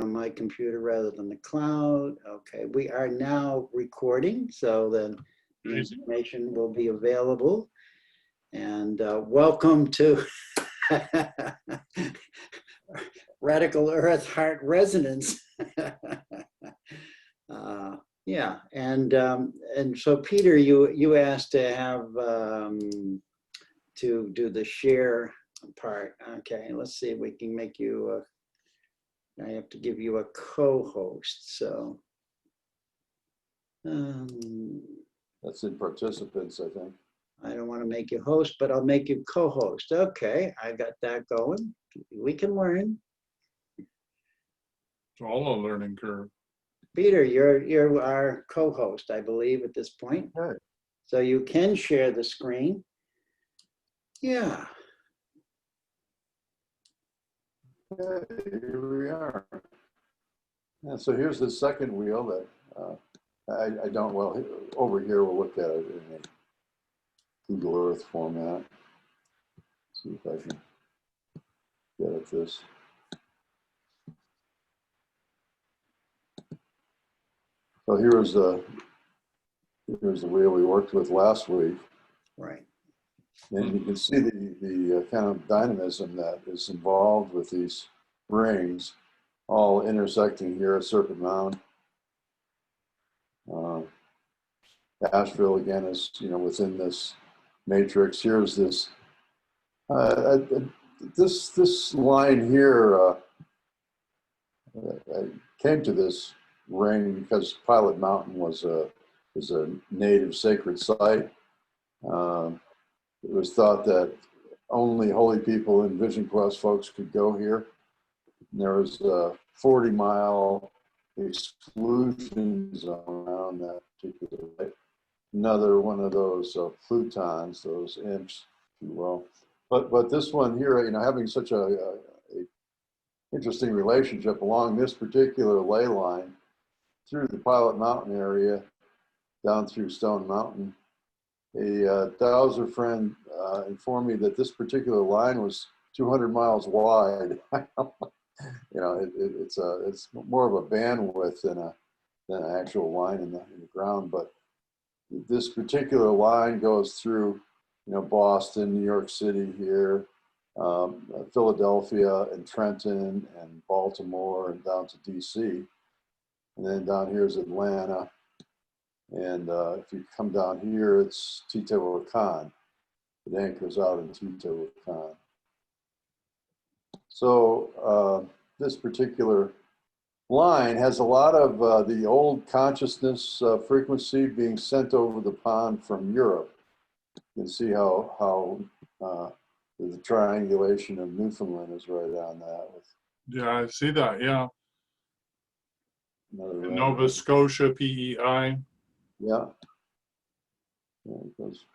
on my computer rather than the cloud. Okay, we are now recording, so then the information will be available. And welcome to Radical Earth Heart Resonance. Yeah, and so Peter, you asked to have to do the share part. Okay, let's see if we can make you. I have to give you a co-host. So that's in participants, I think. I don't want to make you host, but I'll make you co-host. Okay, I got that going. We can learn. It's all a learning curve. Peter, you're our co-host, I believe, at this point. Right. So you can share the screen. Yeah. Okay, here we are. Yeah, so here's the second wheel that I don't, well, over here we'll look at it in a Google Earth format. See if I can get at this. So here's the wheel we worked with last week. Right. And you can see the kind of dynamism that is involved with these rings, all intersecting here at Serpent Mound. Asheville again is, within this matrix. Here's this this line here. I came to this ring because Pilot Mountain is a native sacred site. It was thought that only holy people and Vision Quest folks could go here. And there was a 40-mile exclusion zone around that particular site. Another one of those plutons, those imps, if you will. But this one here, having such a interesting relationship along this particular ley line through the Pilot Mountain area, down through Stone Mountain. A Dowser friend informed me that this particular line was 200 miles wide. It's more of a bandwidth than an actual line in the ground. But this particular line goes through, Boston, New York City here, Philadelphia and Trenton and Baltimore and down to DC. And then down here is Atlanta. And if you come down here, it's Teotihuacan. It anchors out in Teotihuacan. So this particular line has a lot of the old consciousness frequency being sent over the pond from Europe. You can see how the triangulation of Newfoundland is right on that. Yeah, I see that, yeah. Another Nova Scotia, PEI. Yeah. It goes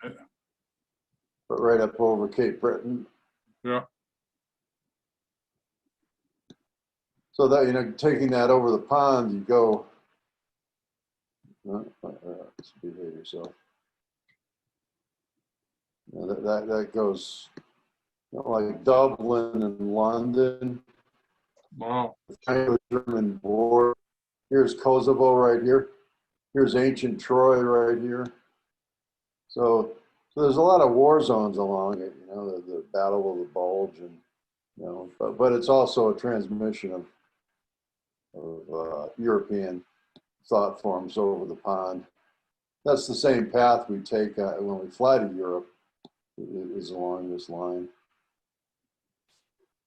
right up over Cape Breton. Yeah. So that, taking that over the pond, you go, let's behave yourself. That goes like Dublin and London. Wow. The kind of German border. Here's Kosovo right here. Here's ancient Troy right here. So there's a lot of war zones along it, the Battle of the Bulge, and but it's also a transmission of European thought forms over the pond. That's the same path we take when we fly to Europe, is along this line.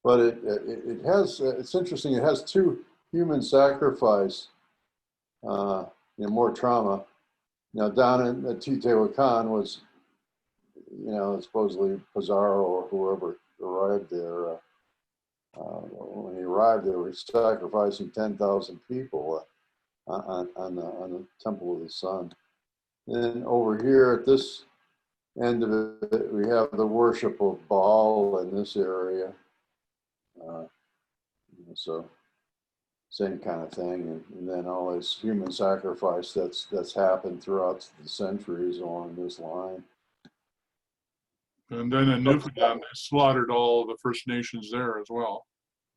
But it has, it's interesting, it has two human sacrifice, more trauma. Now down in Teotihuacan was, supposedly Pizarro or whoever arrived there. When he arrived, they were sacrificing 10,000 people on the Temple of the Sun. Then over here at this end of it, we have the worship of Baal in this area. So same kind of thing, and then all this human sacrifice that's happened throughout the centuries along this line. And then in Newfoundland, they slaughtered all the First Nations there as well.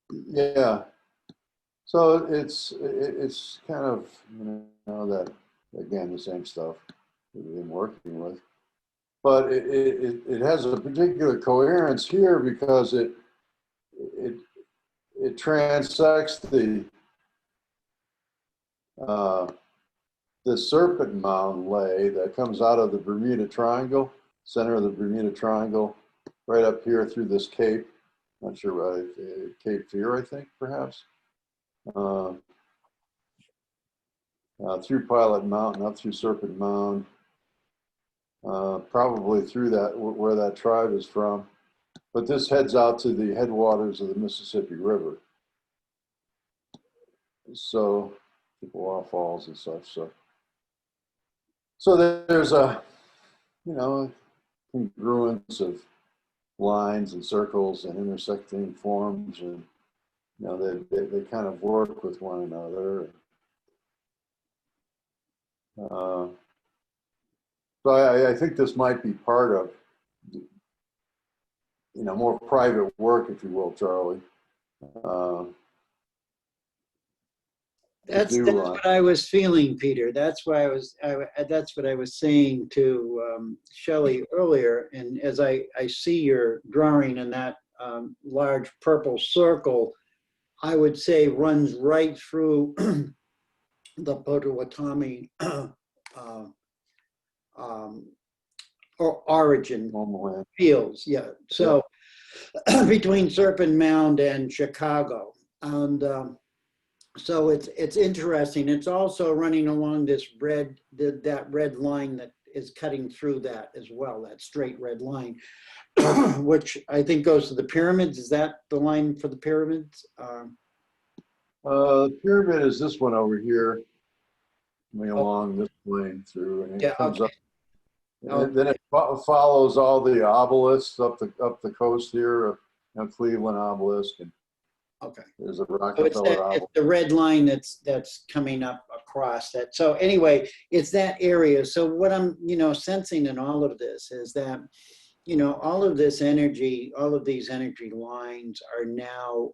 Yeah. So it's kind of, that, again, the same stuff that we've been working with. But it has a particular coherence here because it transects the serpent mound lay that comes out of the Bermuda Triangle, center of the Bermuda Triangle, right up here through this cape. Not sure what, Cape Fear, I think, perhaps. Through Pilot Mountain, up through Serpent Mound, probably through that, where that tribe is from. But this heads out to the headwaters of the Mississippi River. So, Chippewa Falls and such. So there's a, congruence of lines and circles and intersecting forms, and they kind of work with one another. So I think this might be part of, more private work, if you will, Charlie. That's what I was feeling, Peter. That's why that's what I was saying to Shelley earlier. And as I see your drawing in that large purple circle, I would say runs right through the Potawatomi or origin fields. Yeah. So between Serpent Mound and Chicago. And so it's interesting. It's also running along this that red line that is cutting through that as well, that straight red line, which I think goes to the pyramids. Is that the line for the pyramids? The pyramid is this one over here, coming along this plane through, and it comes up. And then it follows all the obelisks up the coast here, Cleveland obelisk, and there's a Rockefeller obelisk. It's the red line that's coming up across that. So anyway, it's that area. So what I'm sensing in all of this is that all of this energy, all of these energy lines are now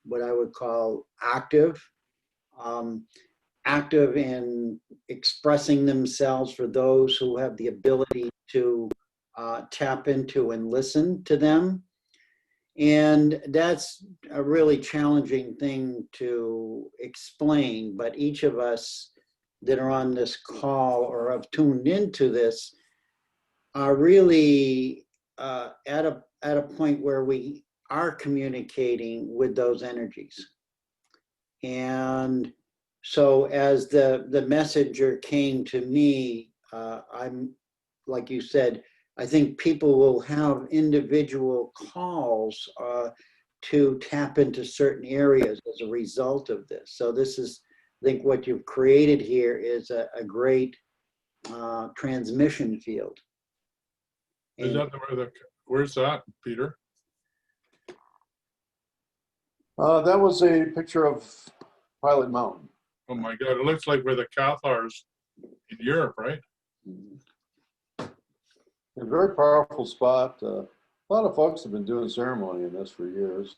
what I would call active. Active in expressing themselves for those who have the ability to tap into and listen to them. And that's a really challenging thing to explain, but each of us that are on this call or have tuned into this are really at a point where we are communicating with those energies. And so as the messenger came to me, I'm, like you said, I think people will have individual calls to tap into certain areas as a result of this. So this is, I think what you've created here is a great transmission field. Is that where's that, Peter? That was a picture of Pilot Mountain. Oh my God, it looks like where the Cathars in Europe, right? A very powerful spot. A lot of folks have been doing ceremony in this for years.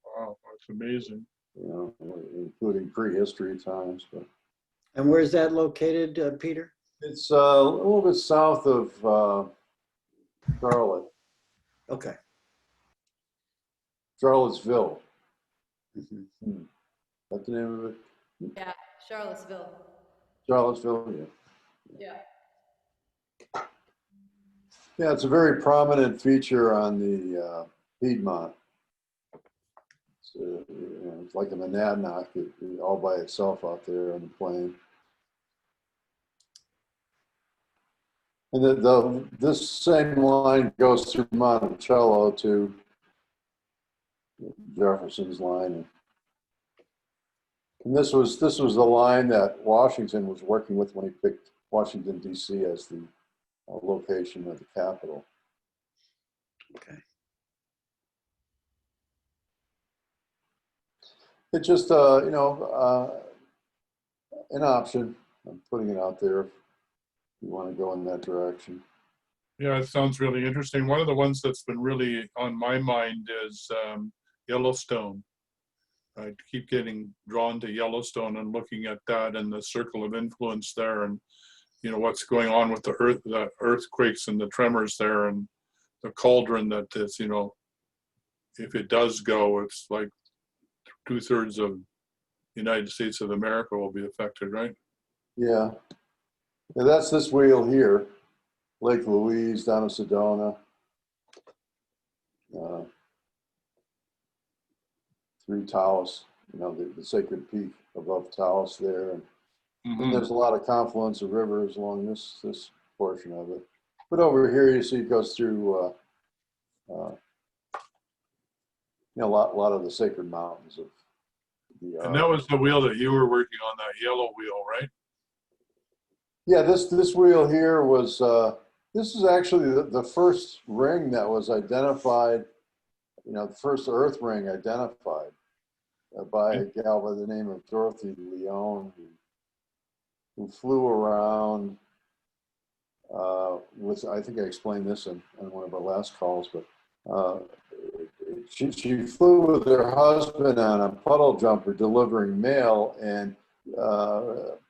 Wow, that's amazing. Including prehistory times. But. And where's that located, Peter? It's a little bit south of Charlotte. Okay. Charlottesville. Mm-hmm. What's the name of it? Yeah, Charlottesville. Charlottesville, yeah. Yeah. Yeah, it's a very prominent feature on the Piedmont. It's like a monadnock all by itself out there on the plain. And this same line goes through Monticello to Jefferson's line. And this was the line that Washington was working with when he picked Washington, D.C. as the location of the capital. Okay. It's just, an option. I'm putting it out there if you want to go in that direction. Yeah, it sounds really interesting. One of the ones that's been really on my mind is Yellowstone. I keep getting drawn to Yellowstone and looking at that and the circle of influence there, and you know what's going on with the earthquakes and the tremors there, and the cauldron that is, you know, if it does go, it's like 2/3 of the United States of America will be affected, right? Yeah. And that's this wheel here, Lake Louise down in Sedona. Through Taos, you know, the sacred peak above Taos there. And there's a lot of confluence of rivers along this portion of it. But over here, you see it goes through, you know, a lot of the sacred mountains of the. And that was the wheel that you were working on, that yellow wheel, right? Yeah, this wheel here was. This is actually the first ring that was identified. You know, the first Earth ring identified by a gal by the name of Dorothy Leone, who flew around with, I think I explained this on one of our last calls, but she flew with her husband on a puddle jumper delivering mail, and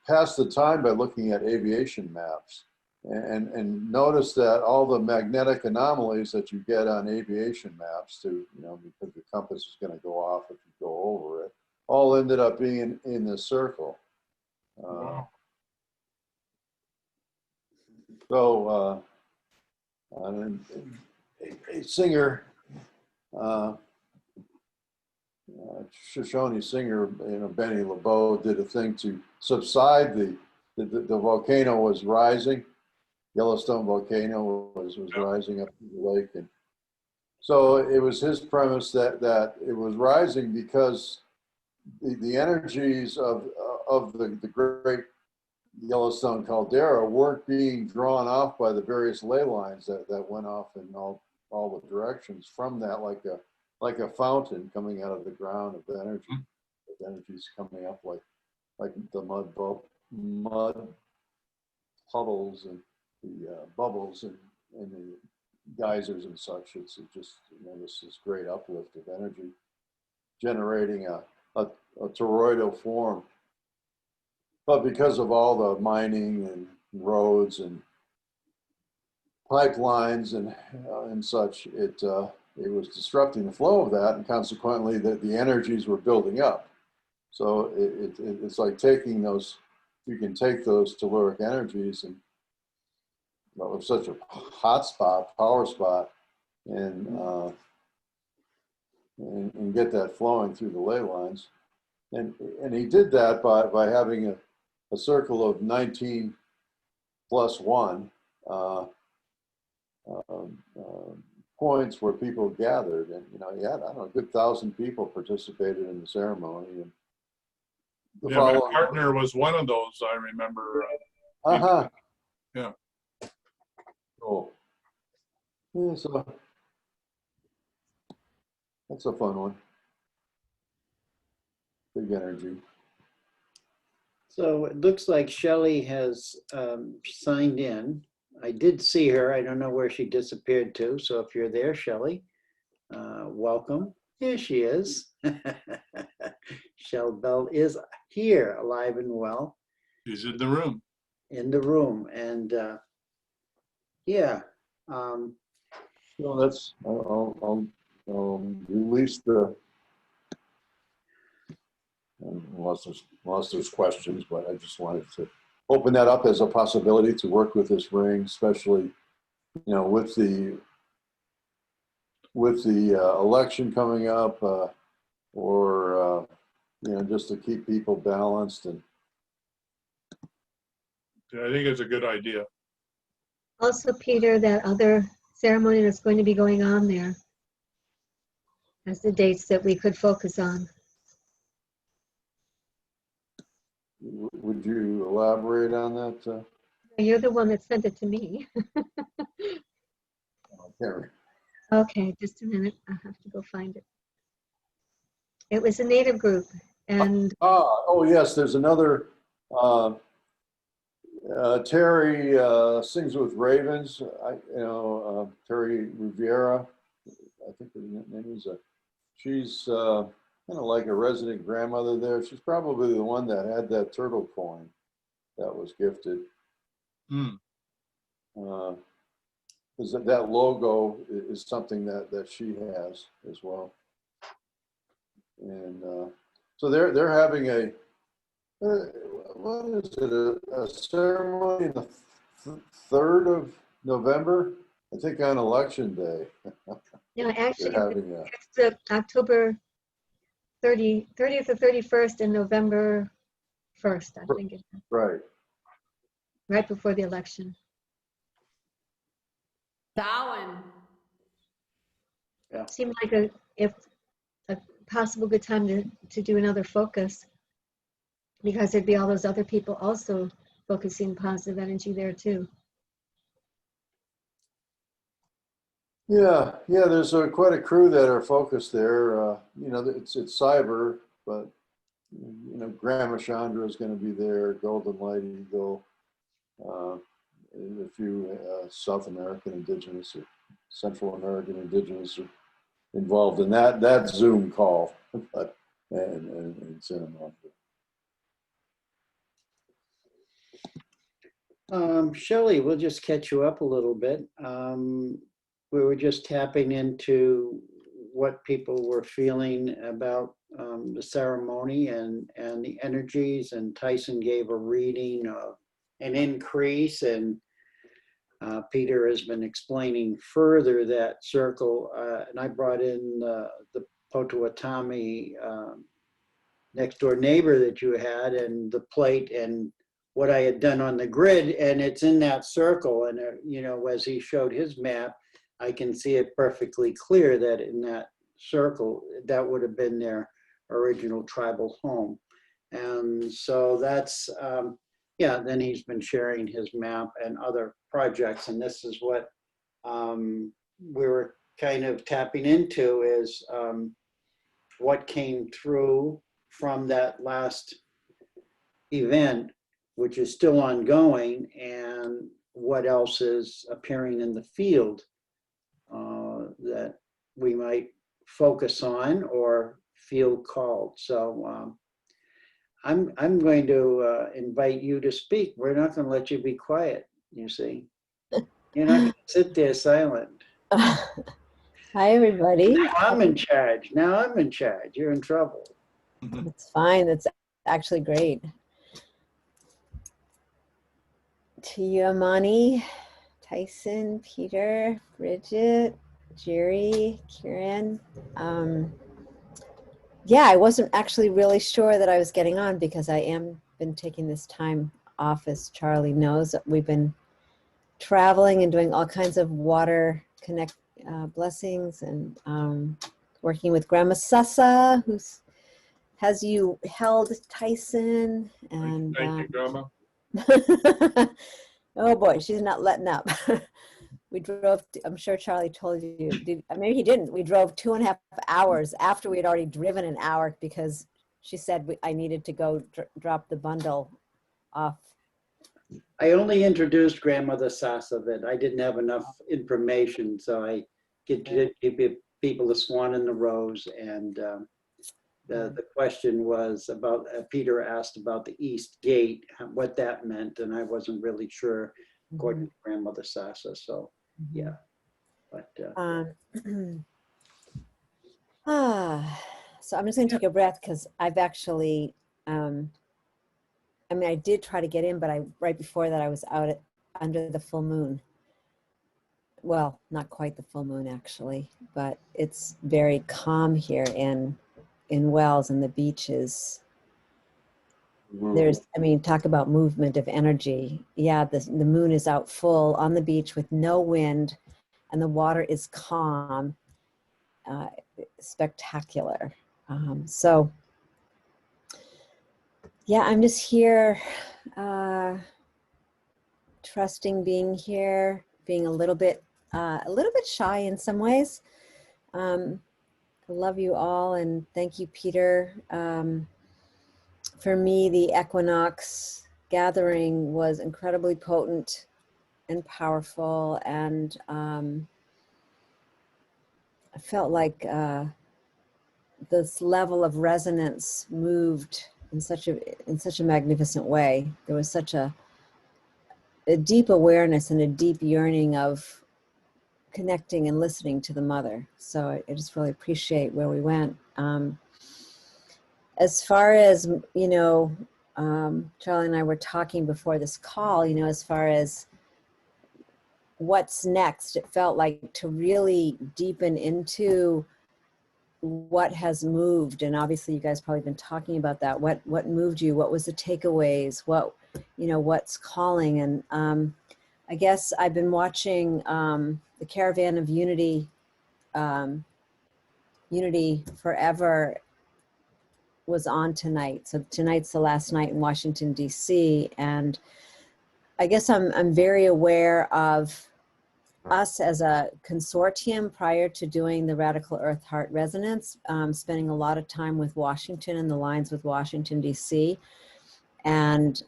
passed the time by looking at aviation maps, and noticed that all the magnetic anomalies that you get on aviation maps, to, you know, because the compass is going to go off if you go over it, all ended up being in this circle. Wow. So a singer, Shoshone singer, you know, Benny LeBeau, did a thing to subside the volcano was rising. Yellowstone volcano was rising up the lake, and so it was his premise that it was rising because the energies of the great Yellowstone caldera weren't being drawn off by the various ley lines that went off in all the directions from that, like a fountain coming out of the ground of energy. The energy's coming up like the mud puddles and the bubbles and the geysers and such. It's just, you know, this great uplift of energy generating a toroidal form. But because of all the mining and roads and pipelines and such, it was disrupting the flow of that, and consequently the energies were building up. So it's like taking those, you can take those telluric energies and, well, it's such a hot spot, power spot, and get that flowing through the ley lines. And he did that by having a circle of 19 plus 1 points where people gathered. And, you know, he had, I don't know, a good 1,000 people participated in the ceremony. And Yeah, my partner was one of those, I remember. Yeah. Cool. Yeah, so that's a fun one. Big energy. So it looks like Shelley has signed in. I did see her. I don't know where she disappeared to. So if you're there, Shelley, welcome. There she is. Shell Bell is here, alive and well. He's in the room. In the room. And yeah. So that's, I'll release the, unless there's questions, but I just wanted to open that up as a possibility to work with this ring, especially, you know, with the election coming up, or you know, just to keep people balanced. And Yeah, I think it's a good idea. Also, Peter, that other ceremony that's going to be going on there as the dates that we could focus on. would you elaborate on that? You're the one that sent it to me. Terry? Okay, just a minute. I have to go find it. It was a native group, and Oh yes, there's another. Terry sings with ravens. Terry Riviera, I think her name is. She's kind of like a resident grandmother there. She's probably the one that had that turtle coin that was gifted. Hmm. Because that logo is something that she has as well. And so they're having what is it, a ceremony the 3rd of November, I think on election day. No, actually, They're having a, it's the October 30th or 31st and November 1st, I think, right. right before the election. Darwin. Seemed like a possible good time to do another focus, because there'd be all those other people also focusing positive energy there too. Yeah, there's quite a crew that are focused there. You know, it's cyber, but you know, Grandma Chandra is going to be there, Golden Light Eagle, and a few South American indigenous or Central American indigenous are involved in that Zoom call, but and send them off. Shelley, we'll just catch you up a little bit. We were just tapping into what people were feeling about the ceremony and the energies, and Tyhson gave a reading of an increase, and Peter has been explaining further that circle, and I brought in the Potawatomi next door neighbor that you had, and the plate and what I had done on the grid, and it's in that circle. And you know, as he showed his map, I can see it perfectly clear that in that circle, that would have been their original tribal home. And so that's, yeah, then he's been sharing his map and other projects. And this is what we were kind of tapping into, is what came through from that last event, which is still ongoing, and what else is appearing in the field that we might focus on or feel called. So I'm going to invite you to speak. We're not going to let you be quiet, you see. You're not going to sit there silent. Hi, everybody. Now I'm in charge. Now I'm in charge. You're in trouble. It's fine. It's actually great. To you, Amani, Tyhson, Peter, Bridget, Jerry, Kieran. Yeah, I wasn't actually really sure that I was getting on, because I am been taking this time off, as Charlie knows. We've been traveling and doing all kinds of water connect blessings, and working with Grandma Sessa, has you held Tyhson, and Thank you, Grandma. oh boy, she's not letting up. We drove, I'm sure Charlie told you, maybe he didn't. We drove 2.5 hours after we had already driven an hour, because she said I needed to go drop the bundle off. I only introduced Grandmother Sassavit. I didn't have enough information, so I give people the swan and the rose. And the question was about, Peter asked about the East Gate, what that meant, and I wasn't really sure, according to Grandmother Sassa. So yeah, but so I'm just going to take a breath, because I've actually, I mean, I did try to get in, but right before that I was out under the full moon. Well, not quite the full moon actually, but it's very calm here in Wells, and the beaches. There's, I mean, talk about movement of energy. Yeah, the moon is out full on the beach with no wind, and the water is calm, spectacular. So yeah, I'm just here, trusting being here, being a little bit shy in some ways. I love you all, and thank you, Peter. For me, the equinox gathering was incredibly potent and powerful, and I felt like this level of resonance moved in such a magnificent way. There was such a deep awareness and a deep yearning of connecting and listening to the mother. So I just really appreciate where we went. As far as, Charlie and I were talking before this call, as far as what's next, it felt like to really deepen into what has moved. And obviously you guys probably been talking about that. What moved you? What was the takeaways? What's calling? And I guess I've been watching the Caravan of Unity, Unity Forever was on tonight. So tonight's the last night in Washington, D.C. And I guess I'm very aware of us as a consortium prior to doing the Radical Earth Heart Resonance, spending a lot of time with Washington and the lines with Washington, D.C. And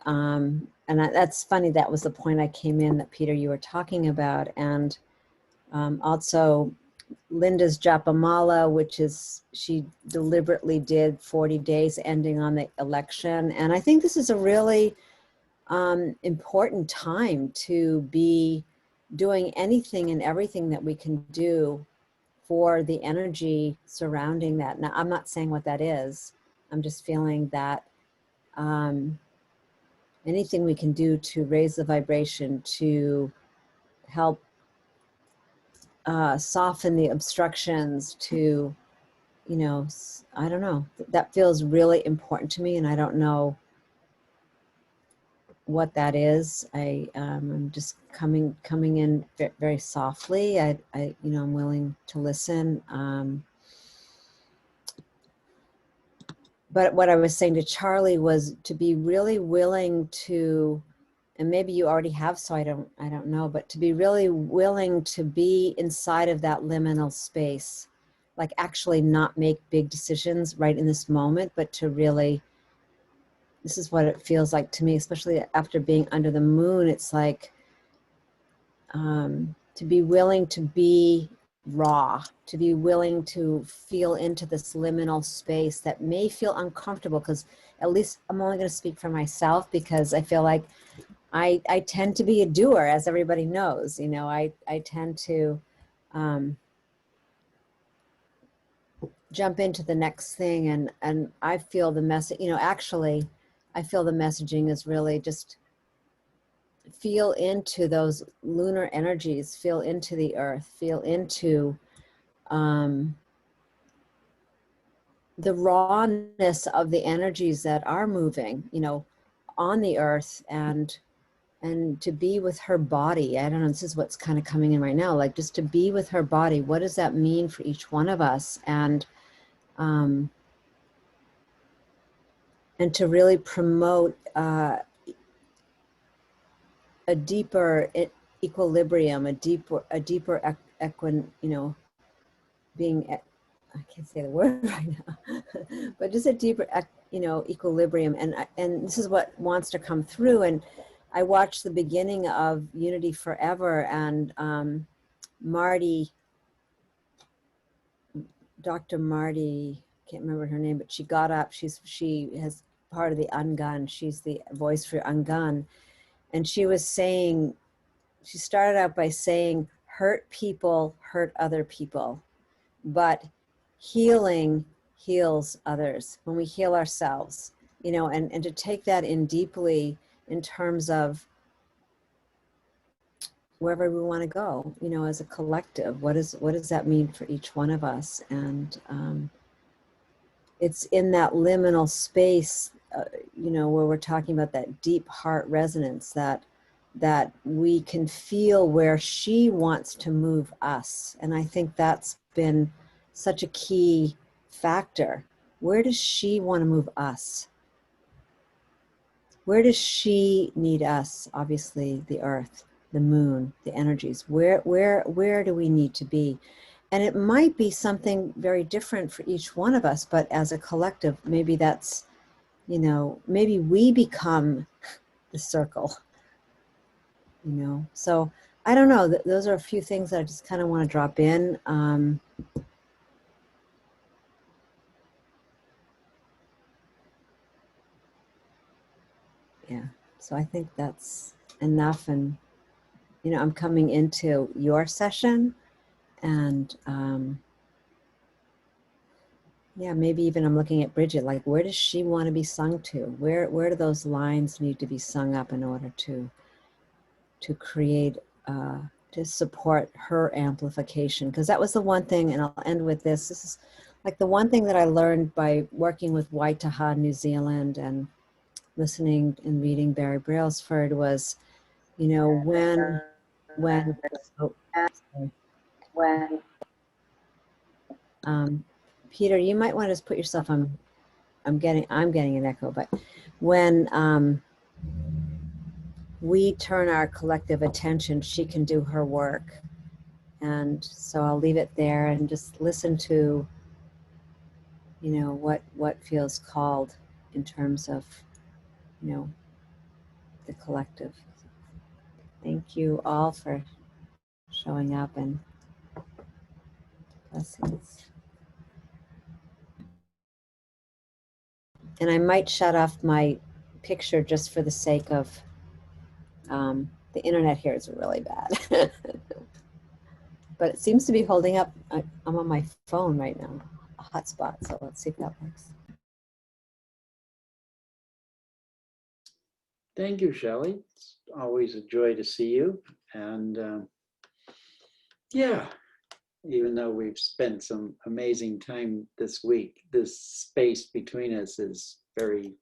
that's funny, that was the point I came in that, Peter, you were talking about. And also Linda's Japamala, which is, she deliberately did 40 days ending on the election. And I think this is a really important time to be doing anything and everything that we can do for the energy surrounding that. Now, I'm not saying what that is. I'm just feeling that anything we can do to raise the vibration, to help soften the obstructions, to, I don't know, that feels really important to me, and I don't know what that is. I'm just coming in very softly. I'm willing to listen. But what I was saying to Charlie was to be really willing to, and maybe you already have, so I don't know, but to be really willing to be inside of that liminal space, like actually not make big decisions right in this moment, but to really, this is what it feels like to me, especially after being under the moon. It's like to be willing to be raw, to be willing to feel into this liminal space that may feel uncomfortable, because at least I'm only going to speak for myself, because I feel like I tend to be a doer, as everybody knows. I tend to jump into the next thing, and I feel the message, actually, I feel the messaging is really just feel into those lunar energies, feel into the earth, feel into the rawness of the energies that are moving, on the earth, and to be with her body. I don't know, this is what's kind of coming in right now, like just to be with her body. What does that mean for each one of us? And to really promote a deeper equilibrium, a deeper being, I can't say the word right now, but just a deeper, equilibrium. And this is what wants to come through. And I watched the beginning of Unity Forever, and Marty, Dr. Marty, can't remember her name, but she got up. She has part of the Ungun. She's the voice for Ungun. And she was saying, she started out by saying, hurt people hurt other people, but healing heals others when we heal ourselves, and to take that in deeply in terms of wherever we want to go, as a collective. What does that mean for each one of us? And it's in that liminal space, where we're talking about that deep heart resonance, that we can feel where she wants to move us. And I think that's been such a key factor. Where does she want to move us? Where does she need us? Obviously, the earth, the moon, the energies. Where do we need to be? And it might be something very different for each one of us, but as a collective, maybe that's, maybe we become the circle, So I don't know. Those are a few things that I just kind of want to drop in. yeah. So I think that's enough. And, you know, I'm coming into your session and, yeah, maybe even I'm looking at Bridget, like, where does she want to be sung to? Where do those lines need to be sung up in order to create, to support her amplification? Because that was the one thing, and I'll end with this. This is like the one thing that I learned by working with Waitaha, New Zealand, and listening and reading Barry Brailsford was, you know, when, oh, sorry. Peter, you might want to just put yourself on, I'm getting an echo, but when we turn our collective attention, she can do her work. And so I'll leave it there and just listen to, you know, what feels called in terms of, you know, the collective. Thank you all for showing up, and blessings. And I might shut off my picture just for the sake of, the internet here is really bad. But it seems to be holding up. I'm on my phone right now, a hotspot, so let's see if that works. Thank you, Shelley. It's always a joy to see you. And yeah, even though we've spent some amazing time this week, this space between us is very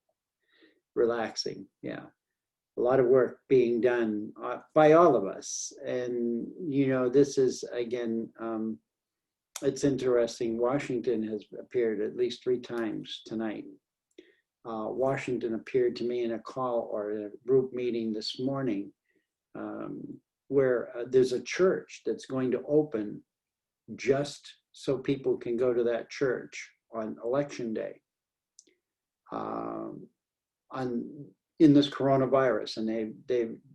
relaxing. Yeah. A lot of work being done by all of us. And, you know, this is, again, it's interesting. Washington has appeared at least 3 times tonight. Washington appeared to me in a call or a group meeting this morning where there's a church that's going to open just so people can go to that church on election day in this coronavirus. And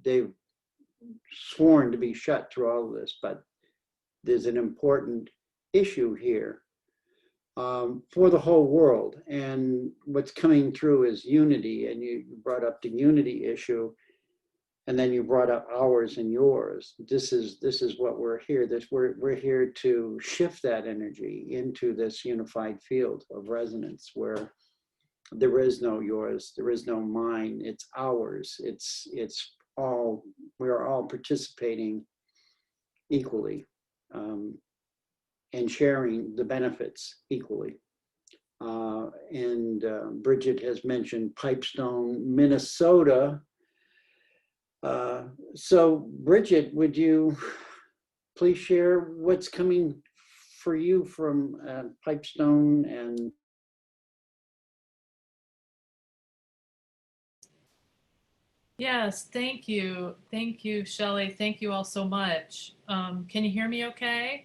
they've sworn to be shut through all of this, but there's an important issue here for the whole world. And what's coming through is unity. And you brought up the unity issue, and then you brought up ours and yours. This is what we're here. We're here to shift that energy into this unified field of resonance where there is no yours, there is no mine. It's ours. It's all, we're all participating equally. And sharing the benefits equally. And Bridget has mentioned Pipestone, Minnesota. So Bridget, would you please share what's coming for you from Pipestone? And Yes, thank you. Thank you, Shelley. Thank you all so much. Can you hear me okay?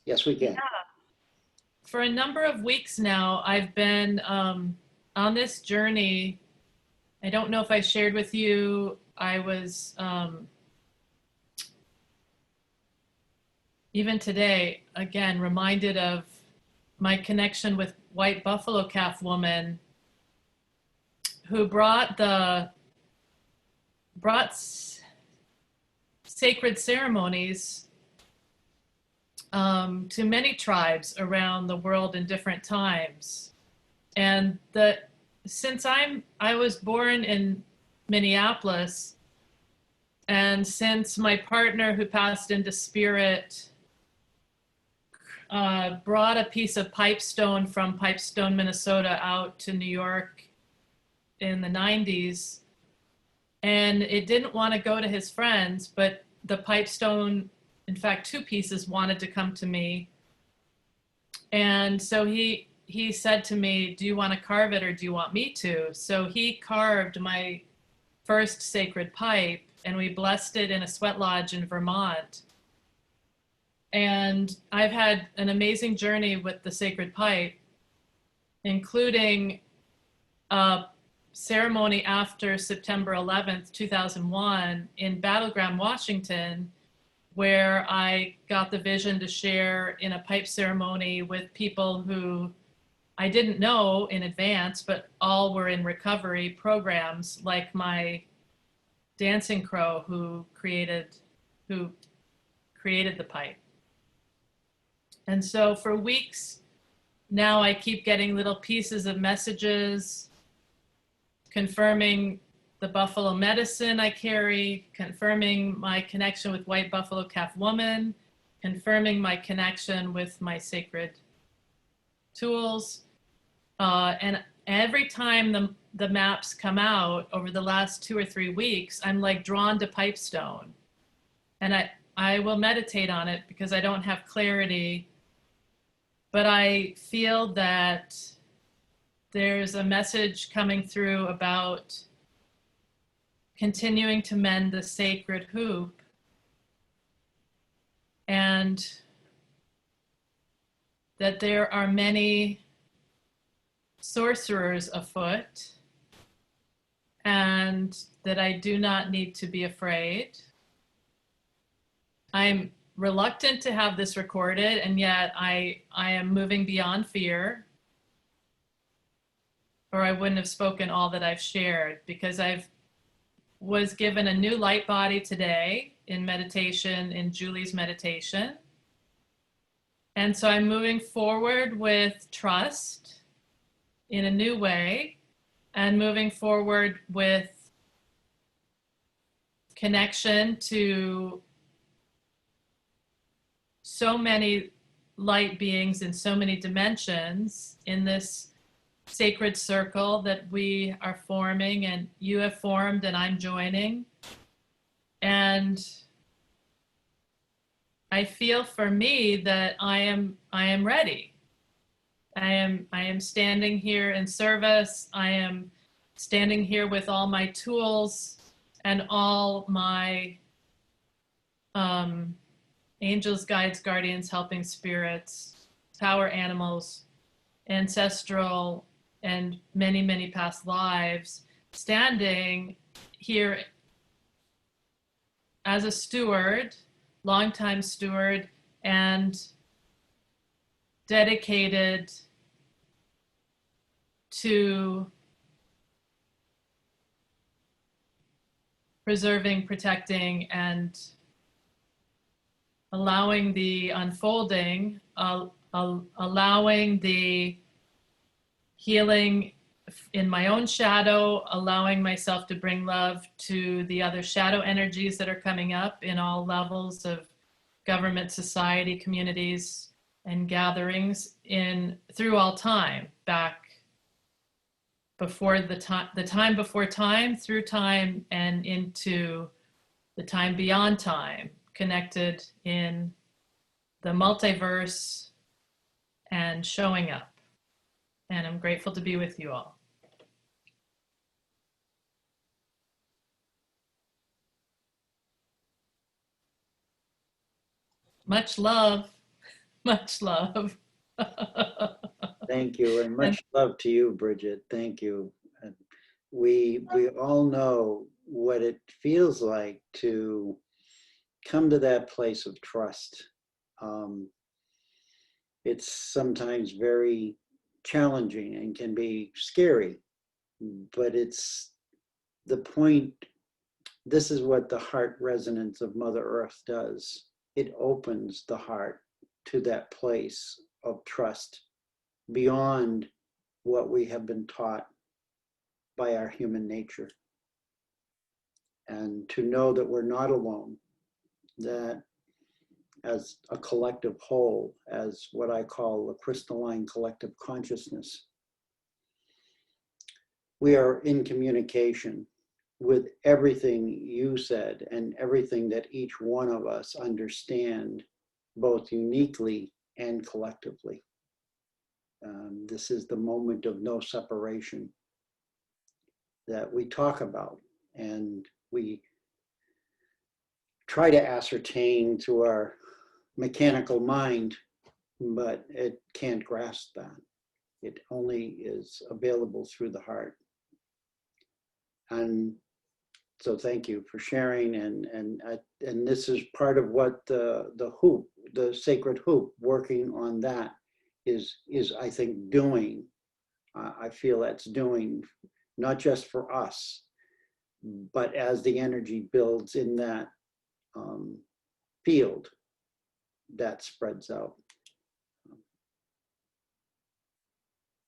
yes, we can. For a number of weeks now, I've been on this journey. I don't know if I shared with you, I was, even today, again, reminded of my connection with White Buffalo Calf Woman, who brought sacred ceremonies to many tribes around the world in different times. And since I was born in Minneapolis, and since my partner who passed into spirit brought a piece of pipestone from Pipestone, Minnesota out to New York in the 90s, and it didn't want to go to his friends, but the pipestone, in fact, 2 pieces wanted to come to me. And so he said to me, do you want to carve it or do you want me to? So he carved my first sacred pipe, and we blessed it in a sweat lodge in Vermont. And I've had an amazing journey with the sacred pipe, including a ceremony after September 11th, 2001 in Battleground, Washington, where I got the vision to share in a pipe ceremony with people who I didn't know in advance, but all were in recovery programs, like my dancing crow who created the pipe. And so for weeks now, I keep getting little pieces of messages confirming the buffalo medicine I carry, confirming my connection with White Buffalo Calf Woman, confirming my connection with my sacred tools. And every time the maps come out over the last 2 or 3 weeks, I'm like drawn to Pipestone. And I will meditate on it because I don't have clarity, but I feel that there's a message coming through about continuing to mend the sacred hoop, and that there are many sorcerers afoot, and that I do not need to be afraid. I'm reluctant to have this recorded, and yet I am moving beyond fear, or I wouldn't have spoken all that I've shared, because I've was given a new light body today in meditation, in Julie's meditation. And so I'm moving forward with trust in a new way, and moving forward with connection to so many light beings in so many dimensions in this sacred circle that we are forming, and you have formed and I'm joining. And I feel for me that I am ready. I am standing here in service. I am standing here with all my tools and all my angels, guides, guardians, helping spirits, power animals, ancestral, and many, many past lives, standing here as a steward, longtime steward, and dedicated to preserving, protecting, and allowing the unfolding, allowing the healing in my own shadow, allowing myself to bring love to the other shadow energies that are coming up in all levels of government, society, communities, and gatherings through all time, back before the time before time, through time, and into the time beyond time, connected in the multiverse and showing up. And I'm grateful to be with you all. Much love. Much love. Thank you, and much love to you, Bridget. Thank you. And we all know what it feels like to come to that place of trust. It's sometimes very challenging and can be scary, but it's the point. This is what the heart resonance of Mother Earth does. It opens the heart to that place of trust beyond what we have been taught by our human nature. And to know that we're not alone, that as a collective whole, as what I call a crystalline collective consciousness, we are in communication with everything you said and everything that each one of us understand, both uniquely and collectively. This is the moment of no separation that we talk about, and we try to ascertain through our mechanical mind, but it can't grasp that. It only is available through the heart. And so thank you for sharing, and this is part of what the hoop, the sacred hoop, working on that is I think doing. I feel that's doing, not just for us, but as the energy builds in that field, that spreads out.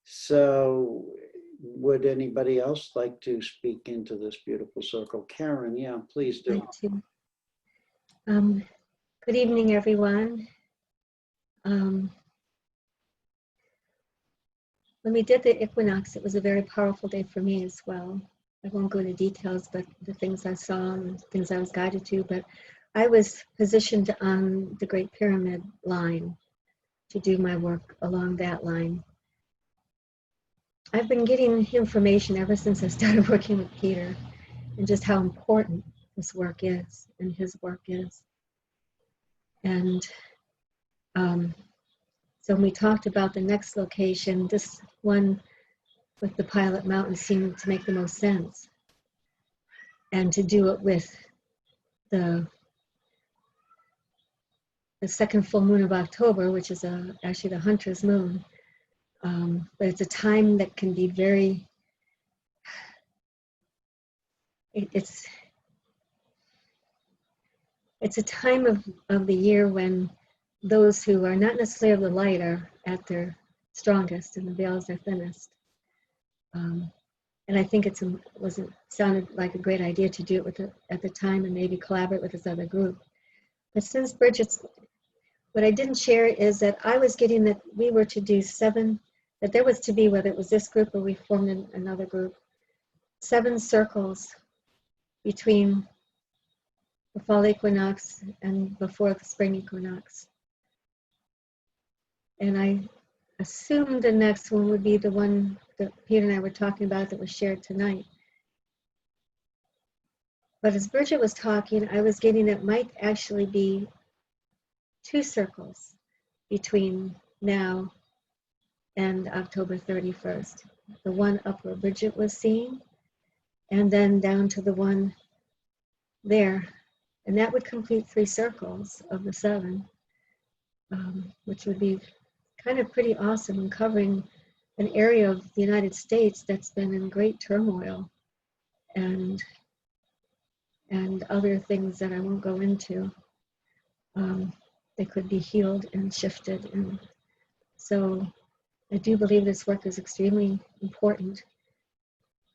So would anybody else like to speak into this beautiful circle? Karen, yeah, please do. Like to. Good evening, everyone. When we did the equinox, it was a very powerful day for me as well. I won't go into details, but the things I saw and things I was guided to, but I was positioned on the Great Pyramid line to do my work along that line. I've been getting information ever since I started working with Peter and just how important this work is and his work is. And so when we talked about the next location, this one with the Pilot Mountain seemed to make the most sense. And to do it with the second full moon of October, which is actually the Hunter's moon. But it's a time that can be very, it's a time of the year when those who are not necessarily of the light are at their strongest and the veils are thinnest. And I think it sounded like a great idea to do it at the time and maybe collaborate with this other group. But since Bridget's, what I didn't share is that I was getting that we were to do 7, that there was to be, whether it was this group or we formed another group, 7 circles between the fall equinox and before the spring equinox. And I assumed the next one would be the one that Peter and I were talking about that was shared tonight. But as Bridget was talking, I was getting that might actually be 2 circles between now and October 31st. The one up where Bridget was seeing, and then down to the one there. And that would complete 3 circles of the 7, which would be kind of pretty awesome and covering an area of the United States that's been in great turmoil and other things that I won't go into. They could be healed and shifted. And so I do believe this work is extremely important.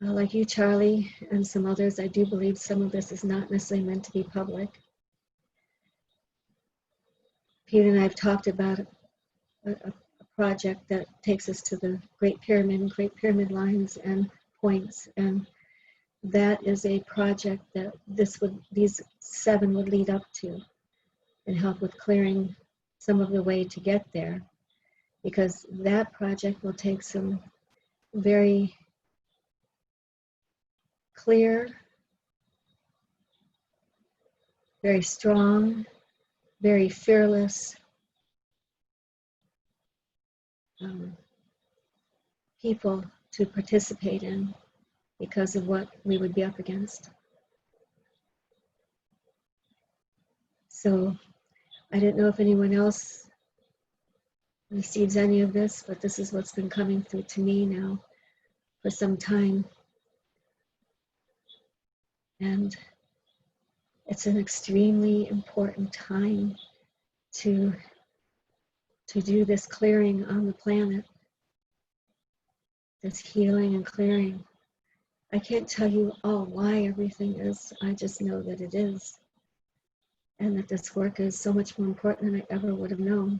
Like you, Charlie, and some others, I do believe some of this is not necessarily meant to be public. Peter and I have talked about a project that takes us to the Great Pyramid lines and points, and that is a project that these 7 would lead up to and help with clearing some of the way to get there, because that project will take some very clear, very strong, very fearless people to participate in because of what we would be up against. So I didn't know if anyone else receives any of this, but this is what's been coming through to me now for some time. And it's an extremely important time to do this clearing on the planet, this healing and clearing. I can't tell you all why everything is, I just know that it is. And that this work is so much more important than I ever would have known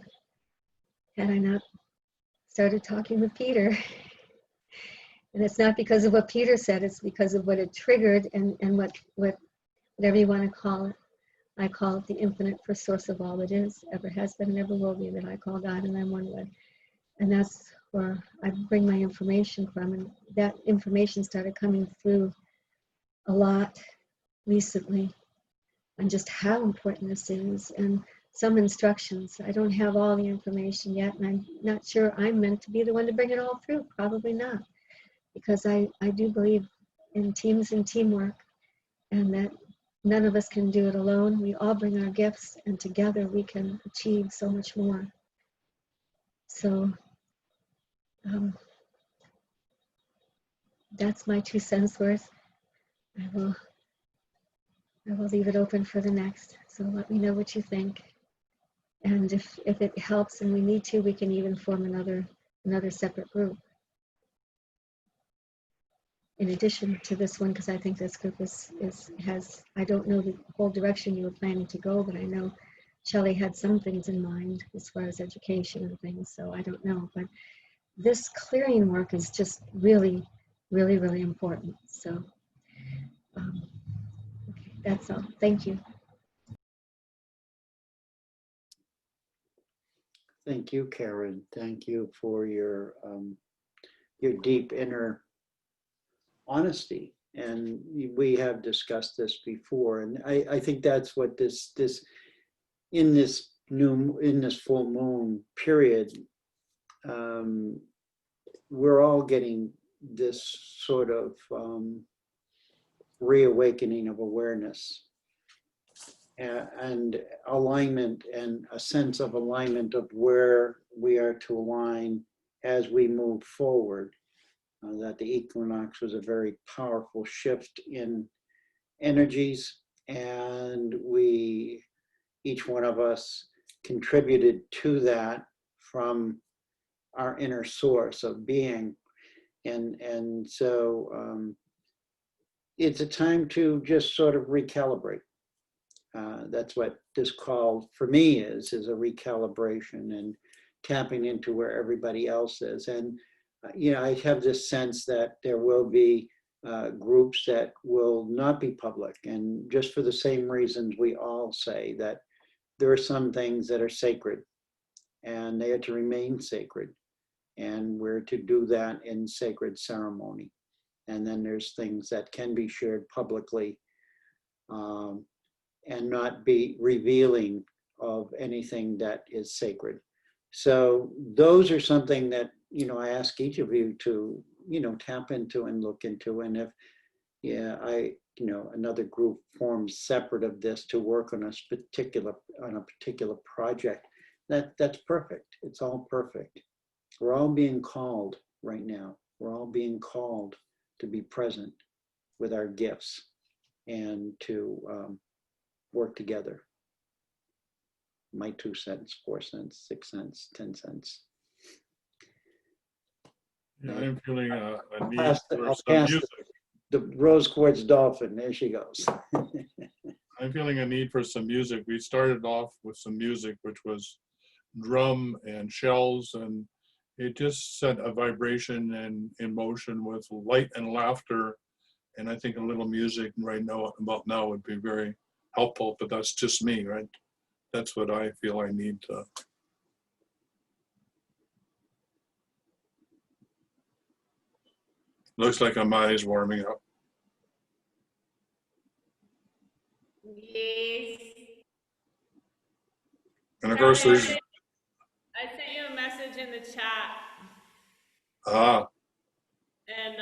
had I not started talking with Peter. And it's not because of what Peter said, it's because of what it triggered and whatever you want to call it. I call it the infinite first source of all that is, ever has been and ever will be, that I call God, and I'm one with. And that's where I bring my information from. And that information started coming through a lot recently on just how important this is, and some instructions. I don't have all the information yet, and I'm not sure I'm meant to be the one to bring it all through. Probably not, because I do believe in teams and teamwork, and that none of us can do it alone. We all bring our gifts, and together we can achieve so much more. So Um, that's my 2 cents worth. I will leave it open for the next. So let me know what you think. And if it helps and we need to, we can even form another separate group. In addition to this one, because I think this group has, I don't know the whole direction you were planning to go, but I know Shelley had some things in mind as far as education and things, so I don't know. But this clearing work is just really, really, really important. So okay, that's all. Thank you. Thank you, Karen. Thank you for your deep inner honesty. And we have discussed this before. And I think that's what in this full moon period, we're all getting this sort of reawakening of awareness and alignment, and a sense of alignment of where we are to align as we move forward. That the equinox was a very powerful shift in energies, and each one of us contributed to that from our inner source of being. And so it's a time to just sort of recalibrate. That's what this call for me is a recalibration and tapping into where everybody else is. And I have this sense that there will be groups that will not be public, and just for the same reasons we all say that there are some things that are sacred and they are to remain sacred, and we're to do that in sacred ceremony. And then there's things that can be shared publicly and not be revealing of anything that is sacred. So those are something that, I ask each of you to, tap into and look into. And if, another group forms separate of this to work on a particular project, that's perfect. It's all perfect. We're all being called right now. We're all being called to be present with our gifts and to work together. My 2 cents, 4 cents, 6 cents, 10 cents. Yeah, I'm feeling a need I'll for pass some music. the rose quartz dolphin. There she goes. I'm feeling a need for some music. We started off with some music, which was drum and shells, and it just set a vibration and emotion with light and laughter. And I think a little music right now would be very helpful, but that's just me, right? That's what I feel I need to. Looks like my eyes warming up. Yes. And of course Sorry, there's, I sent you a message in the chat, and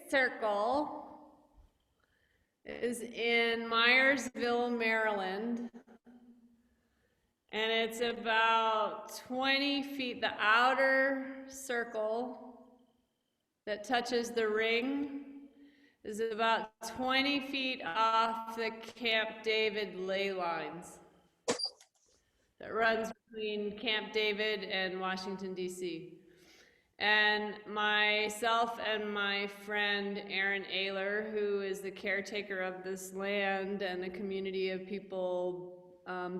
circle is in Myersville, Maryland. And it's about 20 feet, the outer circle that touches the ring is about 20 feet off the Camp David ley lines that runs between Camp David and Washington, D.C. And myself and my friend Aaron Ayler, who is the caretaker of this land, and a community of people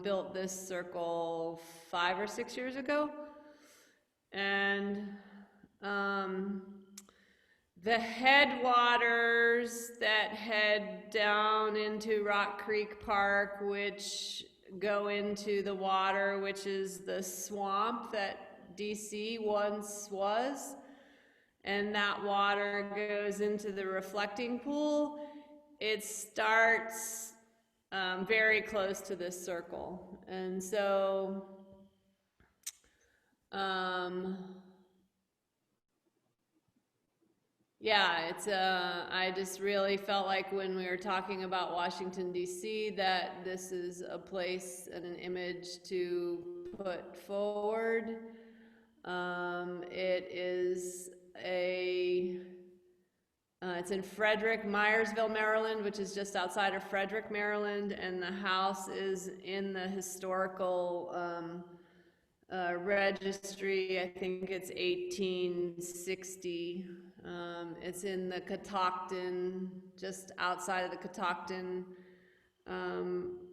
built this circle 5 or 6 years ago. And the headwaters that head down into Rock Creek Park, which go into the water, which is the swamp that DC once was, and that water goes into the reflecting pool. It starts very close to this circle. And so yeah, it's I just really felt like when we were talking about Washington, D.C., that this is a place and an image to put forward. It is it's in Myersville, Maryland, which is just outside of Frederick, Maryland, and the house is in the historical registry. I think it's 1860. It's in the Catoctin, just outside of the Catoctin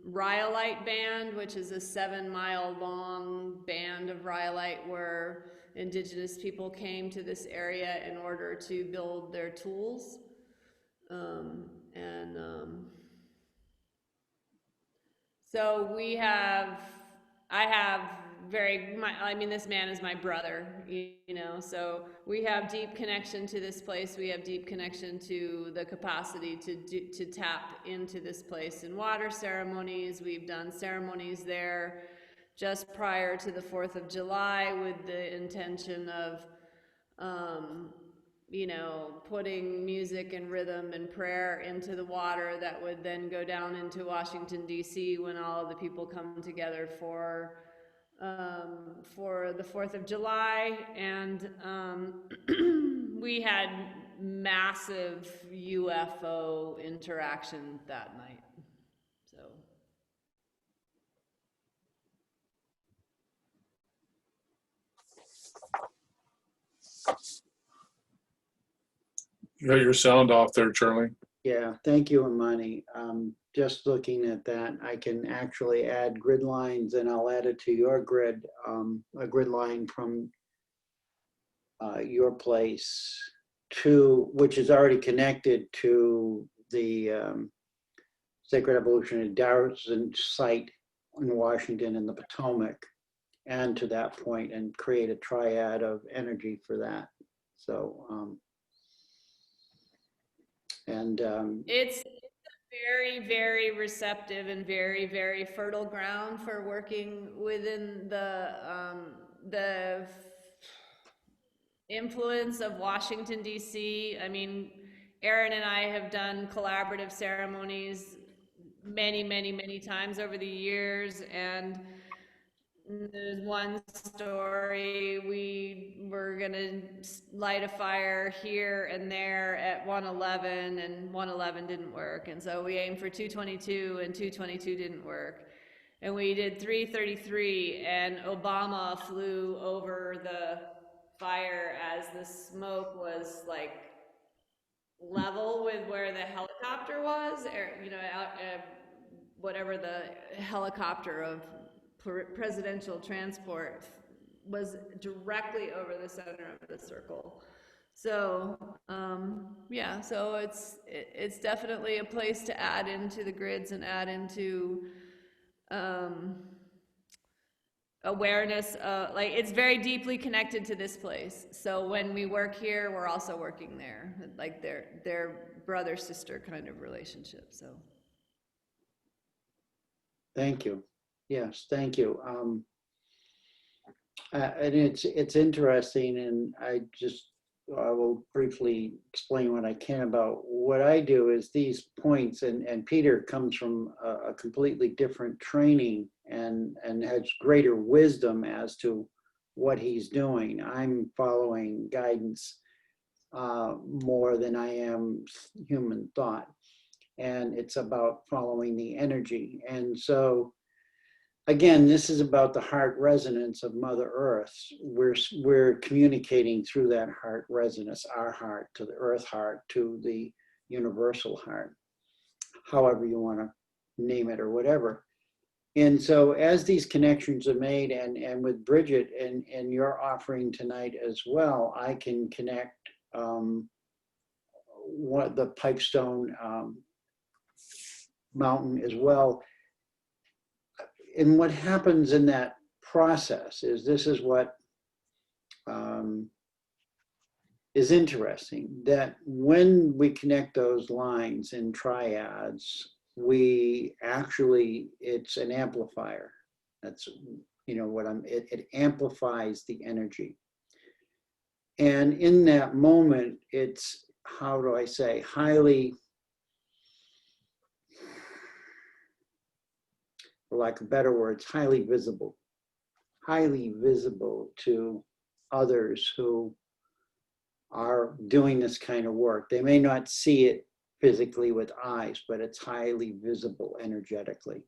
rhyolite band, which is a 7-mile long band of rhyolite where indigenous people came to this area in order to build their tools. So this man is my brother, so we have deep connection to this place. We have deep connection to the capacity to tap into this place in water ceremonies. We've done ceremonies there just prior to the 4th of July with the intention of, putting music and rhythm and prayer into the water that would then go down into Washington, D.C. when all of the people come together for the 4th of July. And we had massive UFO interaction that night. So. You got your sound off there, Charlie. Yeah, thank you, Imani. Just looking at that, I can actually add grid lines, and I'll add it to your grid, a grid line from your place which is already connected to the Sacred Evolutionary Dowsers site in Washington in the Potomac, and to that point, and create a triad of energy for that. So, It's very, very receptive and very, very fertile ground for working within the influence of Washington, D.C. I mean, Aaron and I have done collaborative ceremonies many, many, many times over the years, and there's one story, we were gonna light a fire here and there at 111, and 111 didn't work, and so we aimed for 222, and 222 didn't work. And we did 333, and Obama flew over the fire as the smoke was like level with where the helicopter was, whatever the helicopter of presidential transport was directly over the center of the circle. So yeah, so it's definitely a place to add into the grids and add into awareness. Like, it's very deeply connected to this place. So when we work here, we're also working there, like they're brother sister kind of relationship. So thank you. Yes, thank you. And it's interesting, and I just I will briefly explain what I can about what I do is these points, and Peter comes from a completely different training and has greater wisdom as to what he's doing. I'm following guidance more than I am human thought. And it's about following the energy. And so, again, this is about the heart resonance of Mother Earth. We're communicating through that heart resonance, our heart to the earth heart, to the universal heart, however you want to name it or whatever. And so as these connections are made, and with Bridget and your offering tonight as well, I can connect what the Pipestone mountain as well. And what happens in that process is this is what is interesting, that when we connect those lines in triads, we actually, it's an amplifier. That's, you know, what it amplifies the energy. And in that moment, it's, how do I say, highly, for lack of better words, highly visible to others who are doing this kind of work. They may not see it physically with eyes, but it's highly visible energetically.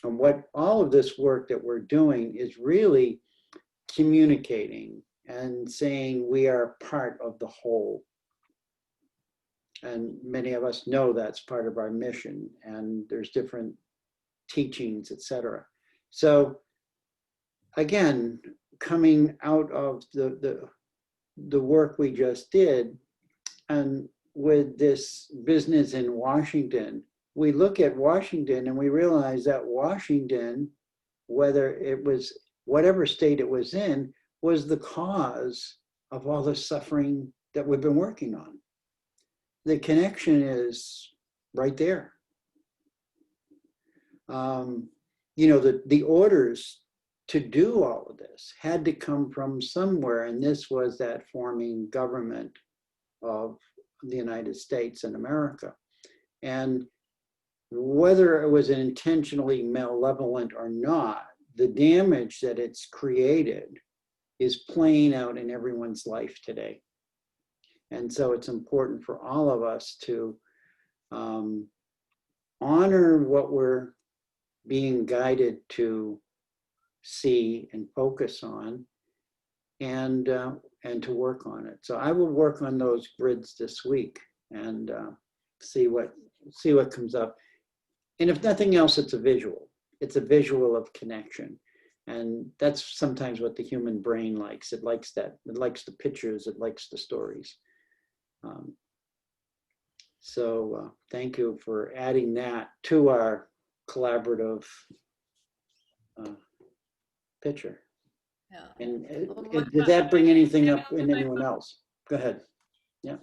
And what all of this work that we're doing is really communicating and saying we are part of the whole. And many of us know that's part of our mission, and there's different teachings, etc. So again, coming out of the work we just did, and with this business in Washington, we look at Washington and we realize that Washington, whether it was whatever state it was in, was the cause of all the suffering that we've been working on. The connection is right there. You know, the orders to do all of this had to come from somewhere, and this was that forming government of the United States and America. And whether it was intentionally malevolent or not, the damage that it's created is playing out in everyone's life today. And so it's important for all of us to honor what we're being guided to see and focus on, and to work on it. So I will work on those grids this week and see what comes up. And if nothing else, it's a visual. It's a visual of connection. And that's sometimes what the human brain likes. It likes that. It likes the pictures. It likes the stories. So thank you for adding that to our collaborative picture. Yeah. And did that bring anything up in anyone else? Go ahead. Yeah.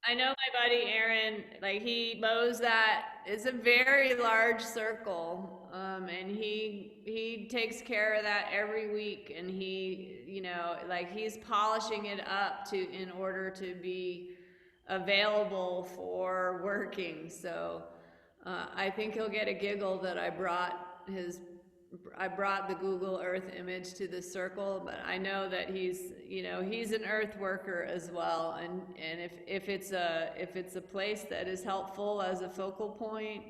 I know my buddy Aaron, like he mows that. It's a very large circle, and he takes care of that every week. And he, you know, like he's polishing it up in order to be available for working. So I think he'll get a giggle that I brought the Google Earth image to the circle, but I know that he's, you know, he's an earth worker as well. And if it's a place that is helpful as a focal point,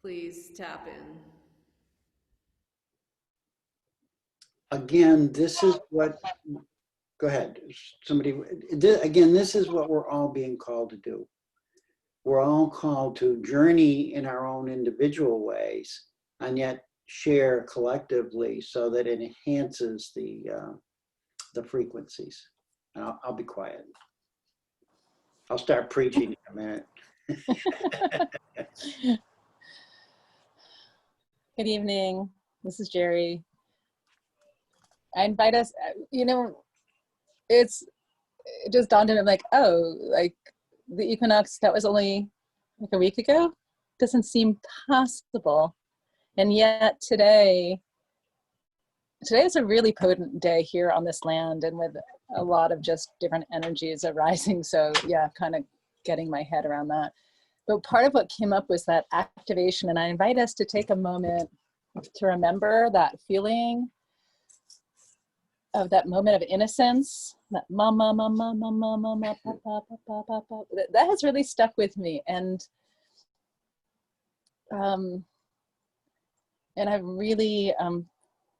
please tap in. Again, this is what, go ahead. Somebody, again, this is what we're all being called to do. We're all called to journey in our own individual ways, and yet share collectively so that it enhances the frequencies. And I'll be quiet. I'll start preaching in a minute. Good evening. This is Jerry. I invite us, you know, it just dawned on me, like, oh, like the equinox that was only like a week ago doesn't seem possible. And yet today is a really potent day here on this land, and with a lot of just different energies arising. So yeah, kind of getting my head around that. But part of what came up was that activation, and I invite us to take a moment to remember that feeling of that moment of innocence, that mama, mama, mama, mama, papa, papa, papa. That has really stuck with me. And I really,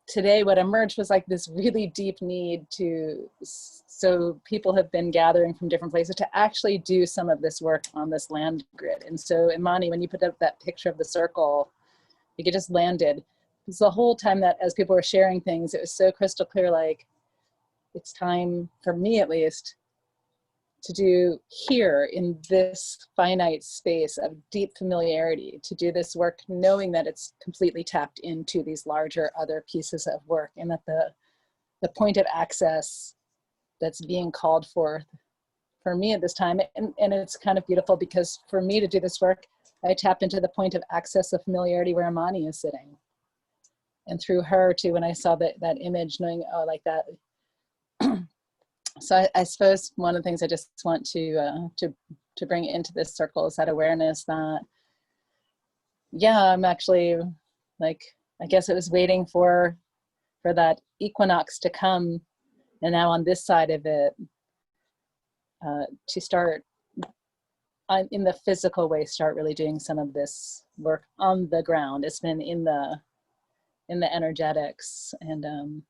today what emerged was like this really deep need to, so people have been gathering from different places to actually do some of this work on this land grid. And so Imani, when you put up that picture of the circle, like it just landed. Because the whole time that as people were sharing things, it was so crystal clear, like it's time for me at least to do here in this finite space of deep familiarity, to do this work knowing that it's completely tapped into these larger other pieces of work, and that the point of access that's being called forth for me at this time, and it's kind of beautiful because for me to do this work, I tapped into the point of access of familiarity where Imani is sitting. And through her too, when I saw that image, knowing, oh, like that. So I suppose one of the things I just want to bring into this circle is that awareness that, yeah, I'm actually like, I guess it was waiting for that equinox to come, and now on this side of it, to start in the physical way, start really doing some of this work on the ground. It's been in the energetics, and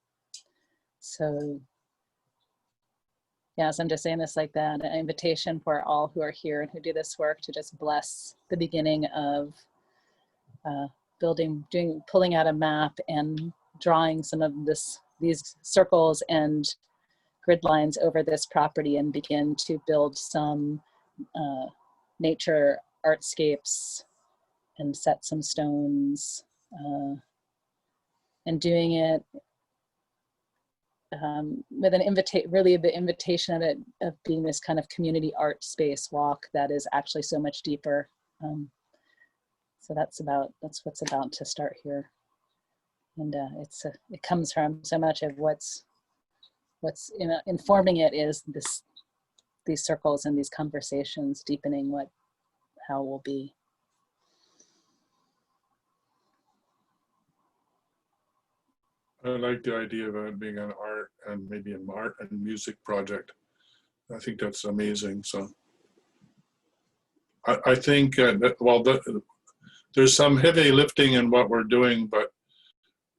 so. Yes, I'm just saying this like that, an invitation for all who are here and who do this work to just bless the beginning of pulling out a map and drawing some of these circles and grid lines over this property, and begin to build some nature artscapes and set some stones, and doing it with really the invitation of it, of being this kind of community art space walk that is actually so much deeper. So that's what's about to start here. And it comes from so much of what's informing it is these circles and these conversations, deepening how it will be. I like the idea of it being an art and maybe an art and music project. I think that's amazing. So I think there's some heavy lifting in what we're doing, but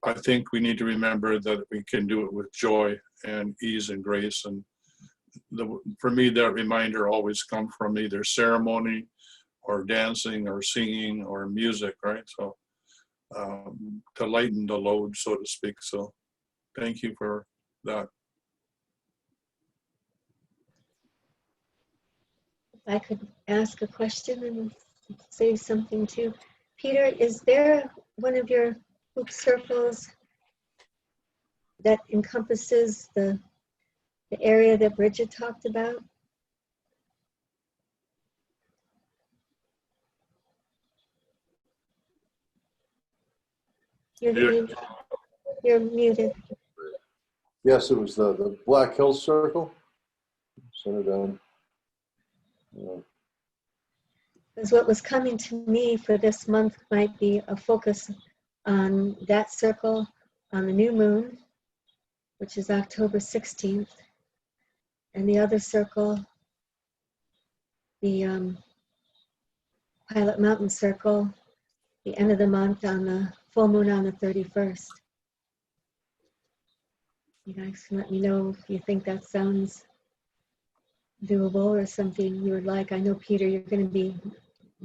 I think we need to remember that we can do it with joy and ease and grace. And for me, that reminder always comes from either ceremony or dancing or singing or music, right? So to lighten the load, so to speak. So thank you for that. If I could ask a question and say something too. Peter, is there one of your hoop circles that encompasses the area that Bridget talked about? You're muted. Yes, it was the Black Hills Circle. Sent it down. Yeah. Because what was coming to me for this month might be a focus on that circle on the new moon, which is October 16th, and the other circle, the Pilot Mountain Circle, the end of the month on the full moon on the 31st. You guys can let me know if you think that sounds doable or something you would like. I know, Peter, you're going to be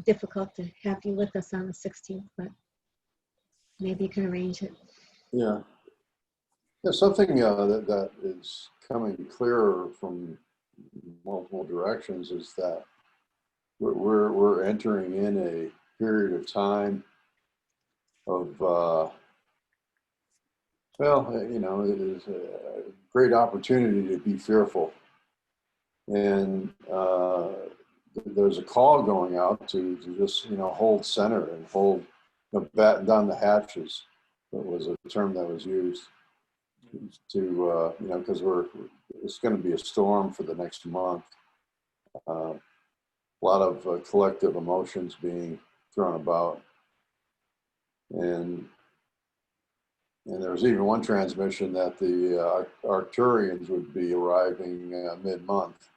difficult to have you with us on the 16th, but maybe you can arrange it. Yeah. Yeah, something that is coming clearer from multiple directions is that we're entering in a period of time of it is a great opportunity to be fearful, and there's a call going out to just hold center and hold batten down the hatches. That was a term that was used. you know, because it's going to be a storm for the next month. A lot of collective emotions being thrown about, and there was even one transmission that the Arcturians would be arriving mid-month.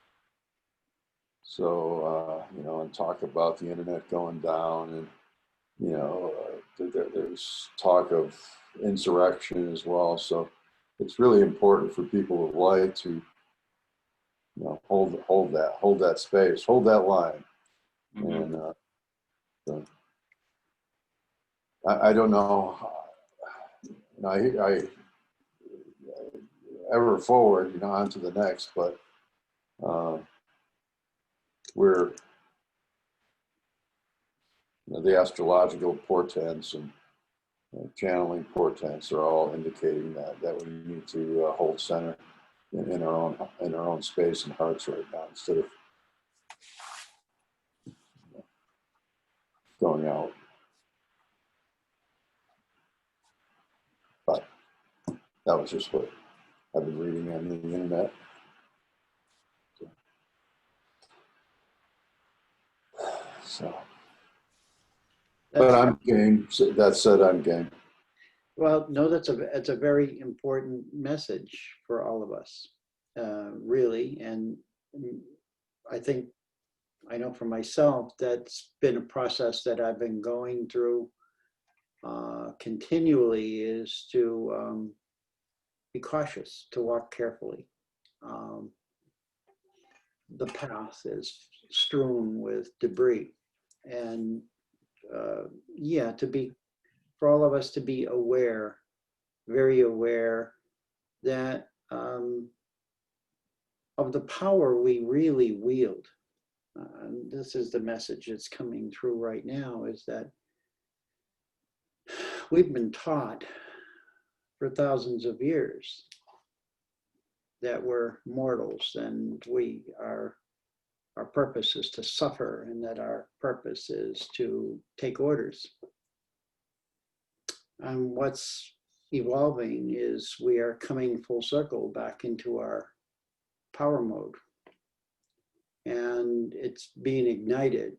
So, you know, and talk about the internet going down, and, you know, there's talk of insurrection as well. So it's really important for people of light to, you know, hold that space, hold that line. Mhm. And I don't know, I ever forward, you know, on to the next, but we're, you know, the astrological portents and channeling portents are all indicating that we need to hold center in our own space and hearts right now, instead of going out. But that was just what I've been reading on the internet. So, but I'm game. So that said, I'm game. Well, no, it's a very important message for all of us, really. And I think, I know for myself, that's been a process that I've been going through continually, is to be cautious, to walk carefully. The path is strewn with debris, and yeah, for all of us to be aware, very aware, that of the power we really wield. This is the message that's coming through right now, is that we've been taught for thousands of years that we're mortals, and our purpose is to suffer, and that our purpose is to take orders. And what's evolving is we are coming full circle back into our power mode, and it's being ignited.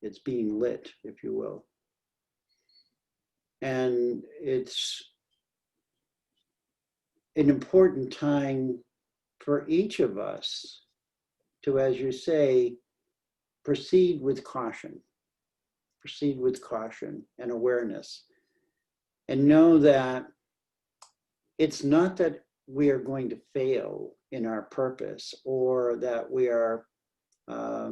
It's being lit, if you will. And it's an important time for each of us to, as you say, proceed with caution and awareness, and know that it's not that we are going to fail in our purpose, or that we are, how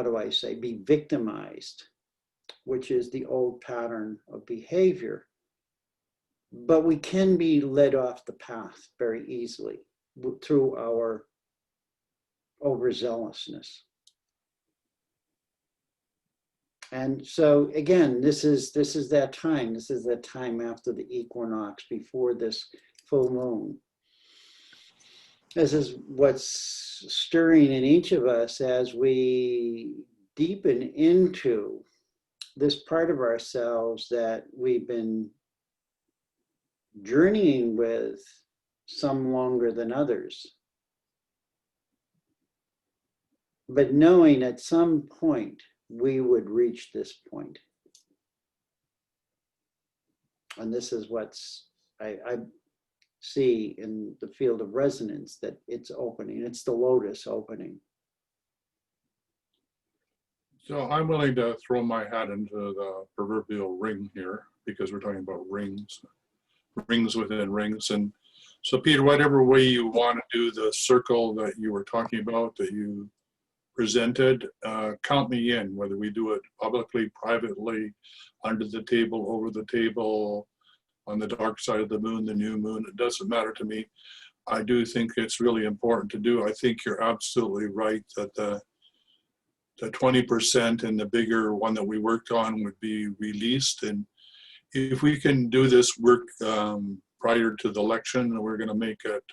do I say, be victimized, which is the old pattern of behavior. But we can be led off the path very easily through our overzealousness. And so again, this is that time. This is that time after the equinox, before this full moon. This is what's stirring in each of us as we deepen into this part of ourselves that we've been journeying with, some longer than others, but knowing at some point we would reach this point. And this is what's I see in the field of resonance, that it's opening. It's the lotus opening. So I'm willing to throw my hat into the proverbial ring here, because we're talking about rings within rings. And so Peter, whatever way you want to do the circle that you were talking about, that you presented, count me in, whether we do it publicly, privately, under the table, over the table, on the dark side of the moon, the new moon, it doesn't matter to me. I do think it's really important to do. I think you're absolutely right that the 20% and the bigger one that we worked on would be released. And if we can do this work prior to the election, we're going to make it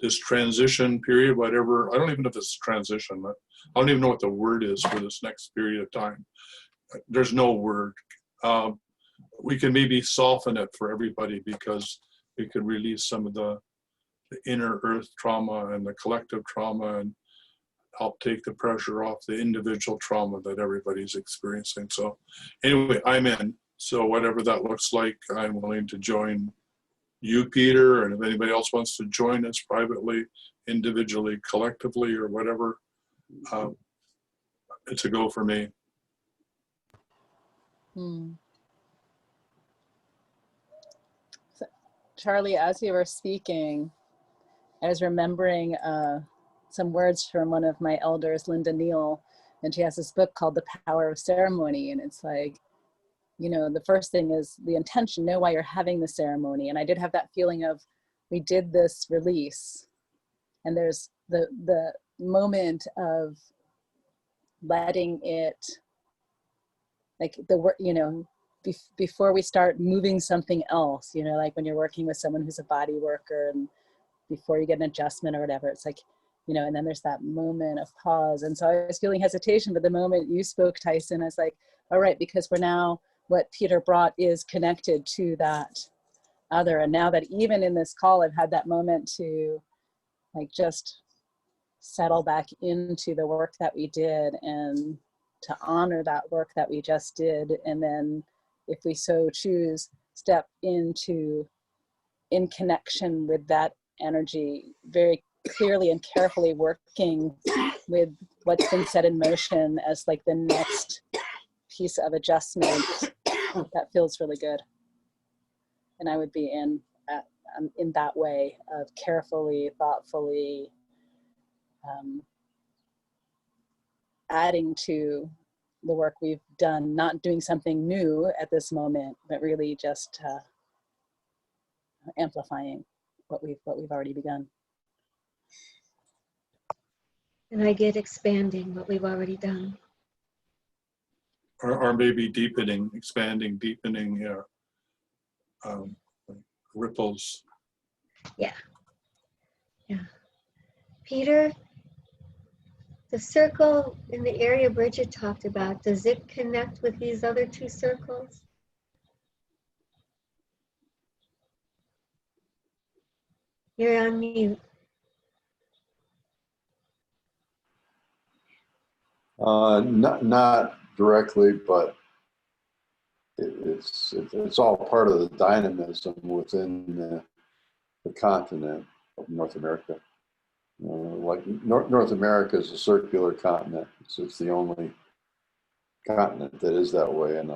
this transition period, whatever. I don't even know if it's transition. I don't even know what the word is for this next period of time. There's no word. we can maybe soften it for everybody, because we could release some of the inner earth trauma and the collective trauma, and help take the pressure off the individual trauma that everybody's experiencing. So anyway, I'm in. So whatever that looks like, I'm willing to join you, Peter, and if anybody else wants to join us privately, individually, collectively, or whatever, it's a go for me. So, Charlie, as you were speaking, I was remembering some words from one of my elders, Linda Neal, and she has this book called The Power of Ceremony. And it's like, you know, the first thing is the intention, know why you're having the ceremony. And I did have that feeling of, we did this release, and there's the moment of letting it, like the work, you know, before we start moving something else, you know, like when you're working with someone who's a body worker, and before you get an adjustment or whatever, it's like, you know, and then there's that moment of pause. And so I was feeling hesitation, but the moment you spoke, Tyhson, I was like, all right, because we're now, what Peter brought is connected to that other. And now that even in this call, I've had that moment to like just settle back into the work that we did, and to honor that work that we just did. And then if we so choose, step into, in connection with that energy, very clearly and carefully working with what's been set in motion as like the next piece of adjustment. That feels really good. And I would be in that way of carefully, thoughtfully adding to the work we've done, not doing something new at this moment, but really just amplifying what we've already begun. And I get expanding what we've already done. Or maybe deepening, expanding, deepening, yeah. Ripples. Yeah. Yeah. Peter, the circle in the area Bridget talked about, does it connect with these other two circles? You're on mute. Not directly, but it's all part of the dynamism within the continent of North America. Like North America is a circular continent. It's the only continent that is that way in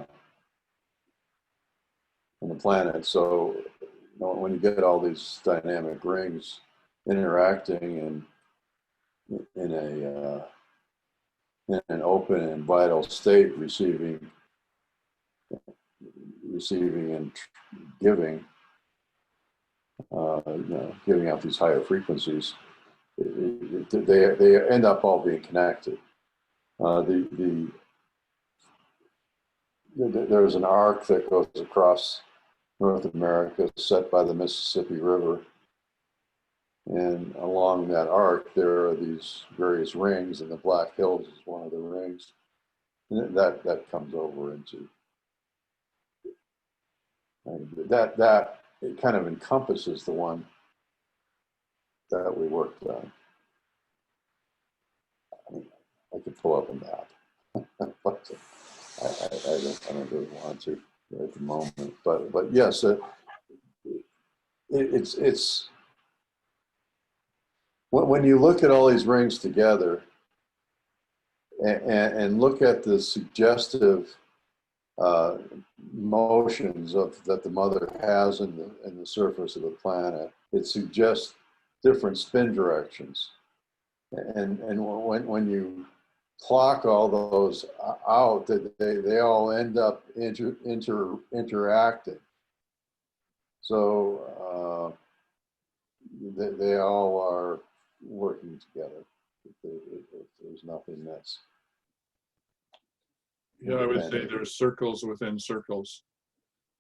the planet. So when you get all these dynamic rings interacting and in an open and vital state, receiving and giving, giving out these higher frequencies, they end up all being connected. There's an arc that goes across North America set by the Mississippi River. And along that arc, there are these various rings, and the Black Hills is one of the rings. And that comes over into, that it kind of encompasses the one that we worked on. I could pull up a map, but I don't really want to at the moment. But yes, it's when you look at all these rings together and look at the suggestive motions that the mother has in the surface of the planet, it suggests different spin directions. And when you clock all those out, they all end up interacting. So they all are working together. There's nothing that's... Yeah, I would say there's circles within circles.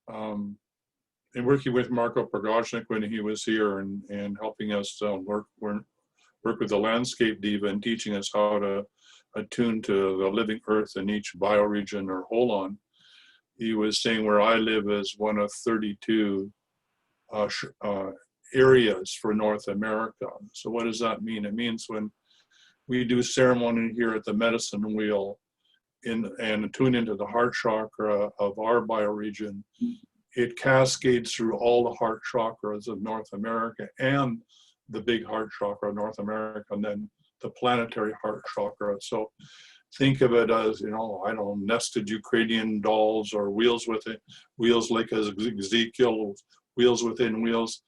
And working with Marco Progozhnik when he was here and helping us work with the landscape diva and teaching us how to attune to the living earth in each bioregion or holon, he was saying where I live is one of 32 areas for North America. So what does that mean? It means when we do ceremony here at the medicine wheel and tune into the heart chakra of our bioregion, it cascades through all the heart chakras of North America and the big heart chakra of North America, and then the planetary heart chakra. So think of it as, I don't know, nested Ukrainian dolls or wheels like Ezekiel, wheels within wheels,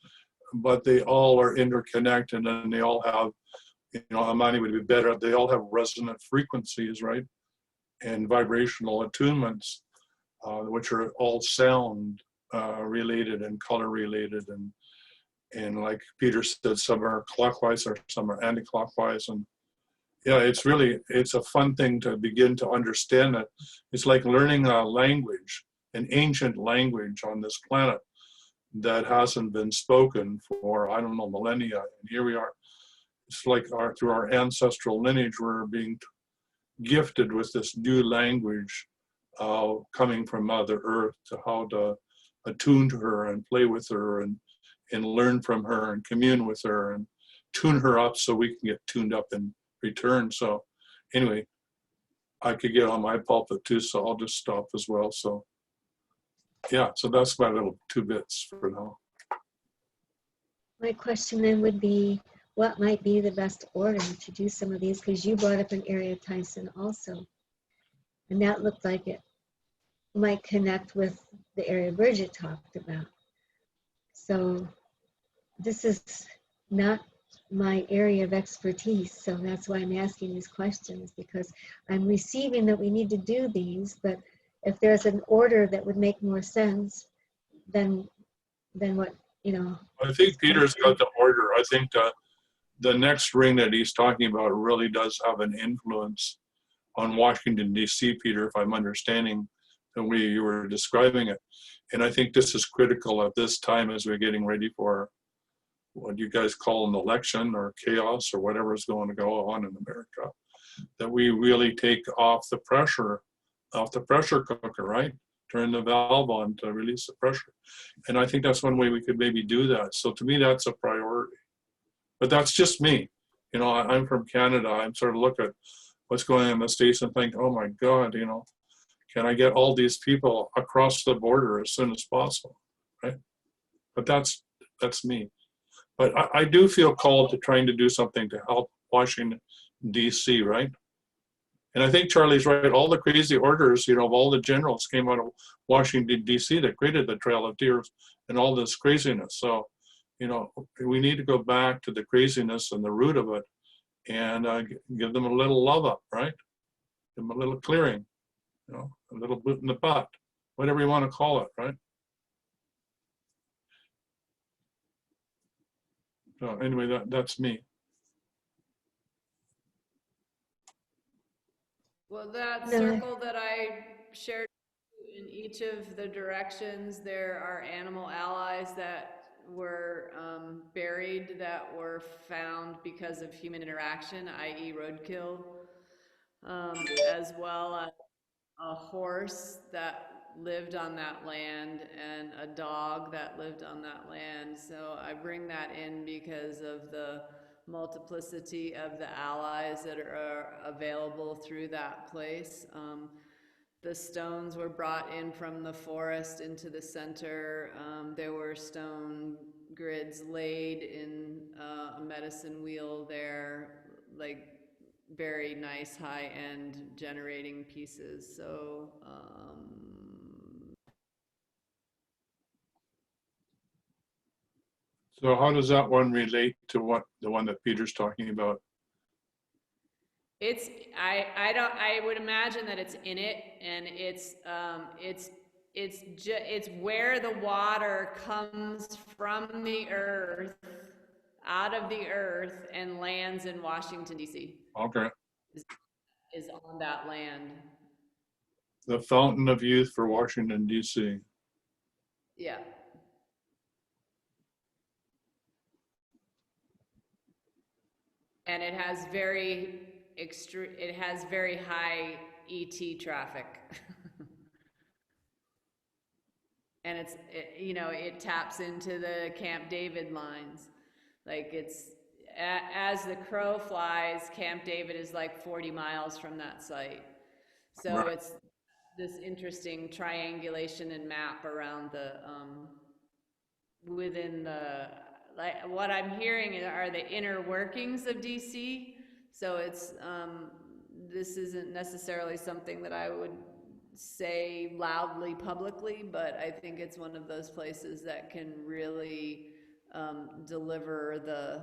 but they all are interconnected and they all have, Amani would be better, they all have resonant frequencies, right? And vibrational attunements, which are all sound related and color related. And like Peter said, some are clockwise or some are anti-clockwise. And yeah, it's a fun thing to begin to understand it. It's like learning a language, an ancient language on this planet that hasn't been spoken for, I don't know, millennia. And here we are. It's like through our ancestral lineage, we're being gifted with this new language coming from Mother Earth, to how to attune to her and play with her and learn from her and commune with her and tune her up so we can get tuned up in return. So anyway, I could get on my pulpit too, so I'll just stop as well. So yeah, so that's my little 2 bits for now. My question then would be, what might be the best order to do some of these? Because you brought up an area of Tyhson also. And that looked like it might connect with the area Bridget talked about. So this is not my area of expertise. So that's why I'm asking these questions, because I'm receiving that we need to do these, but if there's an order that would make more sense, then what, I think Peter's got the order. I think the next ring that he's talking about really does have an influence on Washington, D.C., Peter, if I'm understanding the way you were describing it. And I think this is critical at this time as we're getting ready for what you guys call an election or chaos or whatever is going to go on in America, that we really take off the pressure cooker, right? Turn the valve on to release the pressure. And I think that's one way we could maybe do that. So to me, that's a priority. But that's just me. I'm from Canada. I'm sort of look at what's going on in the States and think, oh my God, can I get all these people across the border as soon as possible, right? But that's me. But I do feel called to trying to do something to help Washington, D.C., right? And I think Charlie's right. All the crazy orders, of all the generals came out of Washington, D.C. that created the Trail of Tears and all this craziness. So, we need to go back to the craziness and the root of it and give them a little love up, right? Give them a little clearing, a little boot in the butt, whatever you want to call it, right? So anyway, that's me. Well, that No. circle that I shared in each of the directions, there are animal allies that were buried, that were found because of human interaction, i.e. roadkill, as well as a horse that lived on that land and a dog that lived on that land. So I bring that in because of the multiplicity of the allies that are available through that place. The stones were brought in from the forest into the center. There were stone grids laid in a medicine wheel there, like very nice high-end generating pieces. So So how does that one relate to the one that Peter's talking about? I would imagine that it's in it, and it's where the water comes from the earth, out of the earth, and lands in Washington, D.C. Okay. is on that land. The Fountain of Youth for Washington, D.C. Yeah. And it has very high ET traffic. and it taps into the Camp David lines. Like as the crow flies, Camp David is like 40 miles from that site. So Right. it's this interesting triangulation and map around within like what I'm hearing are the inner workings of DC. So this isn't necessarily something that I would say loudly publicly, but I think it's one of those places that can really deliver the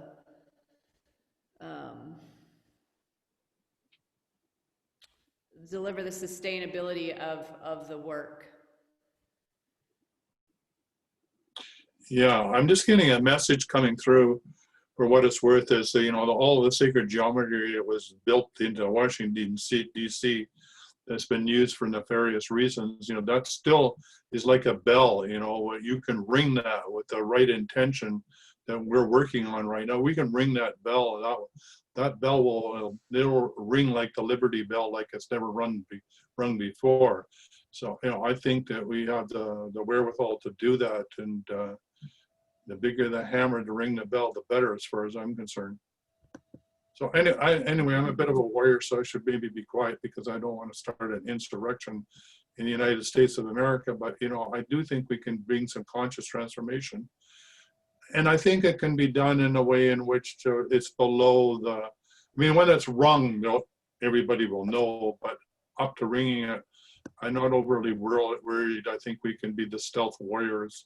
sustainability of the work. Yeah, I'm just getting a message coming through for what it's worth is, all the sacred geometry that was built into Washington, D.C. that's been used for nefarious reasons, that still is like a bell, you can ring that with the right intention that we're working on right now. We can ring that bell. That bell it'll ring like the Liberty Bell, like it's never rung before. So, I think that we have the wherewithal to do that. And the bigger the hammer to ring the bell, the better, as far as I'm concerned. So anyway, I'm a bit of a warrior, so I should maybe be quiet because I don't want to start an insurrection in the United States of America. But, I do think we can bring some conscious transformation. And I think it can be done in a way in which it's below when it's rung, everybody will know, but up to ringing it, I'm not overly worried. I think we can be the stealth warriors.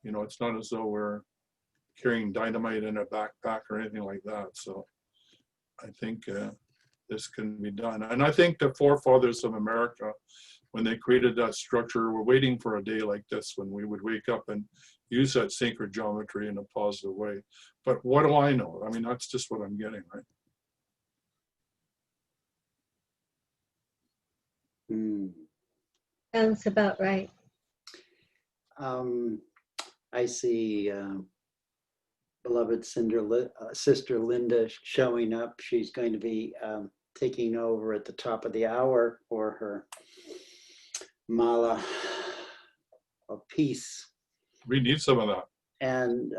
It's not as though we're carrying dynamite in a backpack or anything like that. So I think this can be done. And I think the forefathers of America, when they created that structure, were waiting for a day like this when we would wake up and use that sacred geometry in a positive way. But what do I know? That's just what I'm getting, right? Sounds about right. I see beloved Sister Linda showing up. She's going to be taking over at the top of the hour for her mala of peace. We need some of that. And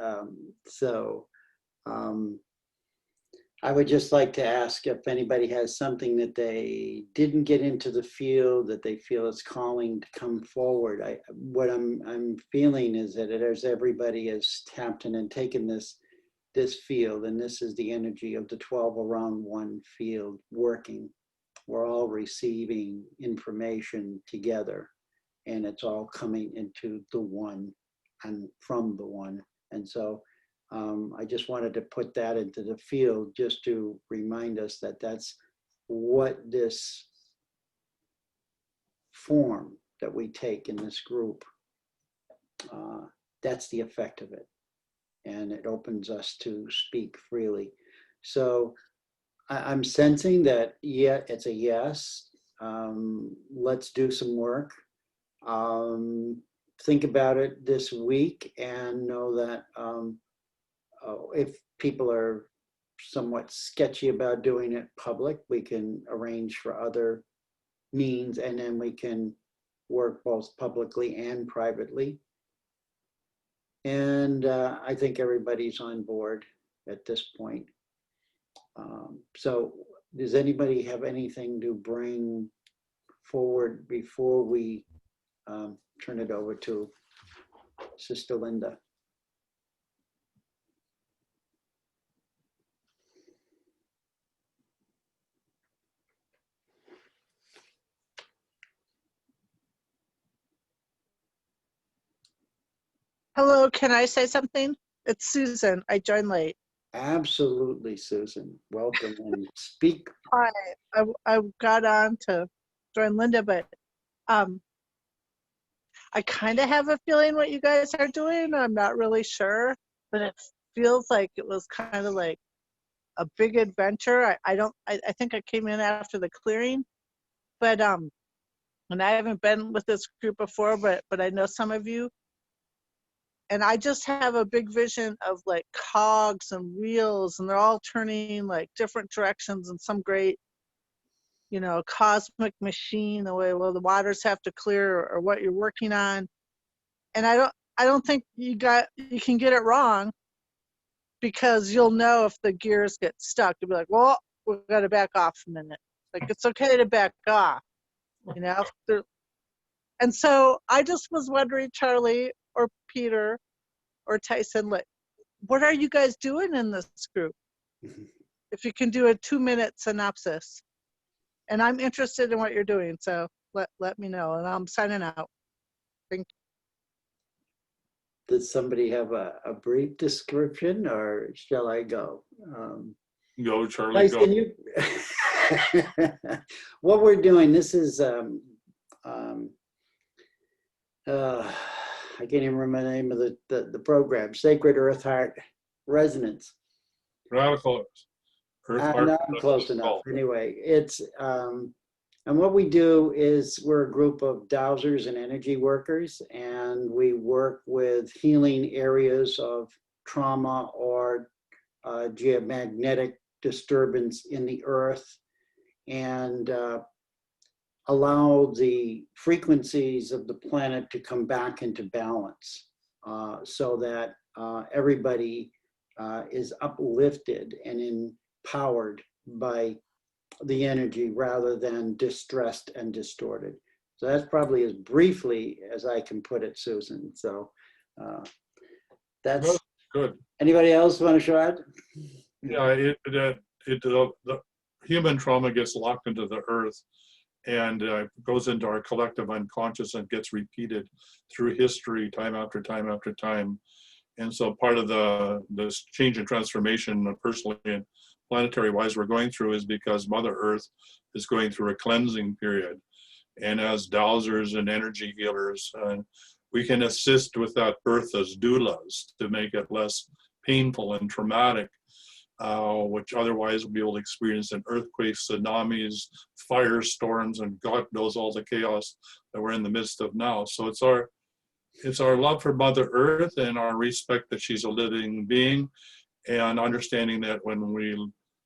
I would just like to ask if anybody has something that they didn't get into the field that they feel is calling to come forward. What I'm feeling is that as everybody has tapped in and taken this field, and this is the energy of the 12 around one field working. We're all receiving information together, and it's all coming into the one and from the one. And so I just wanted to put that into the field just to remind us that that's what this form that we take in this group, that's the effect of it. And it opens us to speak freely. So I'm sensing that, yeah, it's a yes. Let's do some work. Think about it this week and know that if people are somewhat sketchy about doing it public, we can arrange for other means, and then we can work both publicly and privately. And I think everybody's on board at this point. So does anybody have anything to bring forward before we turn it over to Sister Linda? Hello, can I say something? It's Susan. I joined late. Absolutely, Susan. Welcome and speak. Hi. I got on to join Linda, but I kind of have a feeling what you guys are doing. I'm not really sure, but it feels like it was kind of like a big adventure. I think I came in after the clearing, but and I haven't been with this group before, but I know some of you. And I just have a big vision of like cogs and wheels, and they're all turning like different directions in some great, cosmic machine, the way, well, the waters have to clear or what you're working on. And I don't think you can get it wrong, because you'll know if the gears get stuck. You'll be like, well, we've got to back off a minute. Like, it's okay to back off, you know? And so I just was wondering, Charlie or Peter or Tyhson, like, what are you guys doing in this group? If you can do a 2-minute synopsis. And I'm interested in what you're doing, so let me know. And I'm signing out. Thank Does somebody have a brief description, or shall I go? Go, Charlie, go. Tyson, what we're doing, this is, I can't even remember the name of the program, Sacred Earth Heart Resonance. Radical Earth Heart. Not close enough. Anyway, it's, and what we do is we're a group of dowsers and energy workers, and we work with healing areas of trauma or geomagnetic disturbance in the earth, and allow the frequencies of the planet to come back into balance, so that everybody is uplifted and empowered by the energy rather than distressed and distorted. So that's probably as briefly as I can put it, Susan. So that's good. Anybody else want to share? Yeah, the human trauma gets locked into the earth, and goes into our collective unconscious and gets repeated through history time after time after time. And so part of this change and transformation personally and planetary wise we're going through is because Mother Earth is going through a cleansing period. And as dowsers and energy healers, we can assist with that birth as doulas to make it less painful and traumatic, which otherwise we'll be able to experience in earthquakes, tsunamis, firestorms, and God knows all the chaos that we're in the midst of now. So it's our love for Mother Earth and our respect that she's a living being, and understanding that when we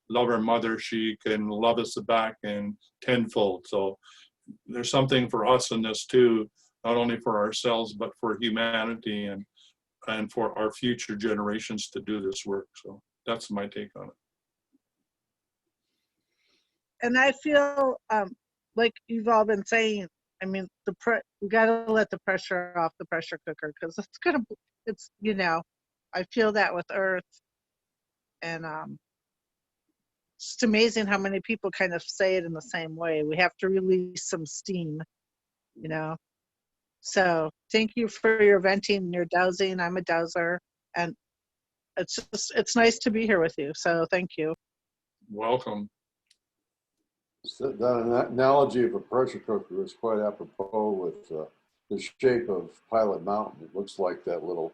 love our mother, she can love us back in tenfold. So there's something for us in this too, not only for ourselves, but for humanity and for our future generations to do this work. So that's my take on it. And I feel like you've all been saying, I mean, we got to let the pressure off the pressure cooker, because it's you know, I feel that with Earth. And it's just amazing how many people kind of say it in the same way. We have to release some steam, you know. So thank you for your venting and your dowsing. I'm a dowser, and it's nice to be here with you. So thank you. Welcome. That analogy of a pressure cooker is quite apropos with the shape of Pilot Mountain. It looks like that little,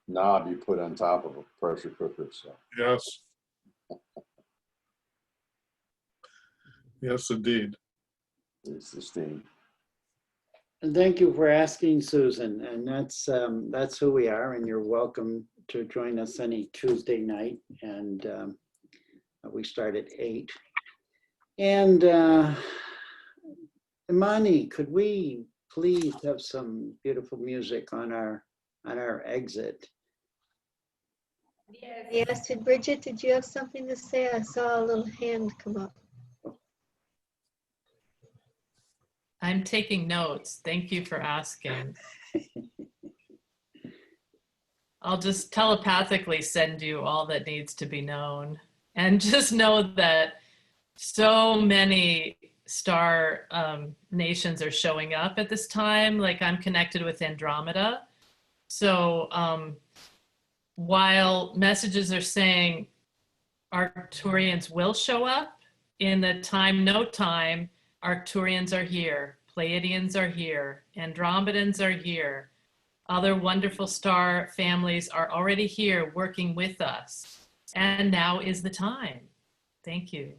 knob you put on top of a pressure cooker. So Yes. Yes, indeed. it's the steam. And thank you for asking, Susan. And that's who we are. And you're welcome to join us any Tuesday night. And we start at 8. And Imani, could we please have some beautiful music on our exit? Yes, Bridget, did you have something to say? I saw a little hand come up. I'm taking notes. Thank you for asking. I'll just telepathically send you all that needs to be known. And just know that so many star nations are showing up at this time. Like, I'm connected with Andromeda. So while messages are saying Arcturians will show up, in the time, no time, Arcturians are here, Pleiadians are here, Andromedans are here. Other wonderful star families are already here working with us. And now is the time. Thank you.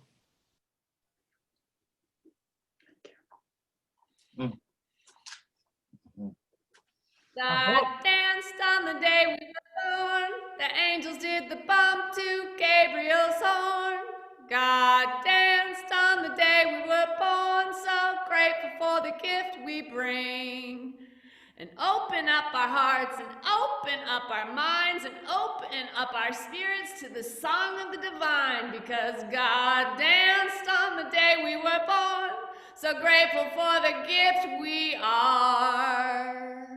God danced on the day we were born. The angels did the bump to Gabriel's horn. God danced on the day we were born. So grateful for the gift we bring. and open up our hearts and open up our minds and open up our spirits to the song of the divine, because God danced on the day we were born. So grateful for the gift we are.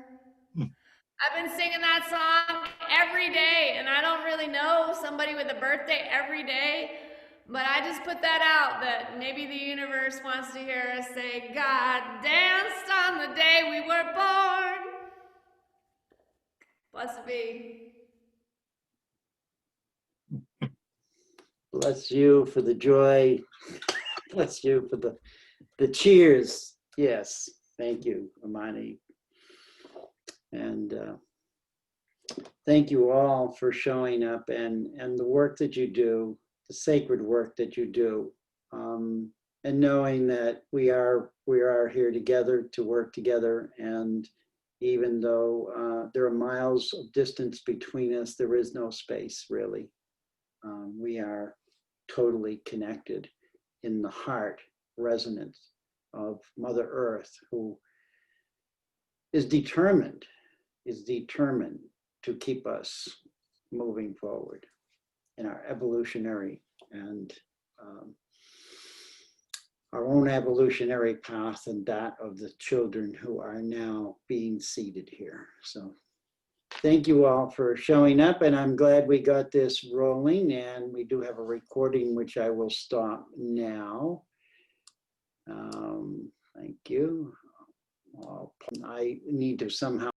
I've been singing that song every day, and I don't really know somebody with a birthday every day, but I just put that out that maybe the universe wants to hear us say, God danced on the day we were born. Blessed be. Bless you for the joy. Bless you for the cheers. Yes, thank you, Amani. And thank you all for showing up and the work that you do, the sacred work that you do, and knowing that we are here together to work together. And even though there are miles of distance between us, there is no space really. We are totally connected in the heart resonance of Mother Earth, who is determined to keep us moving forward in our evolutionary and our own evolutionary path and that of the children who are now being seated here. So thank you all for showing up, and I'm glad we got this rolling, and we do have a recording which I will stop now. Thank you. I need to somehow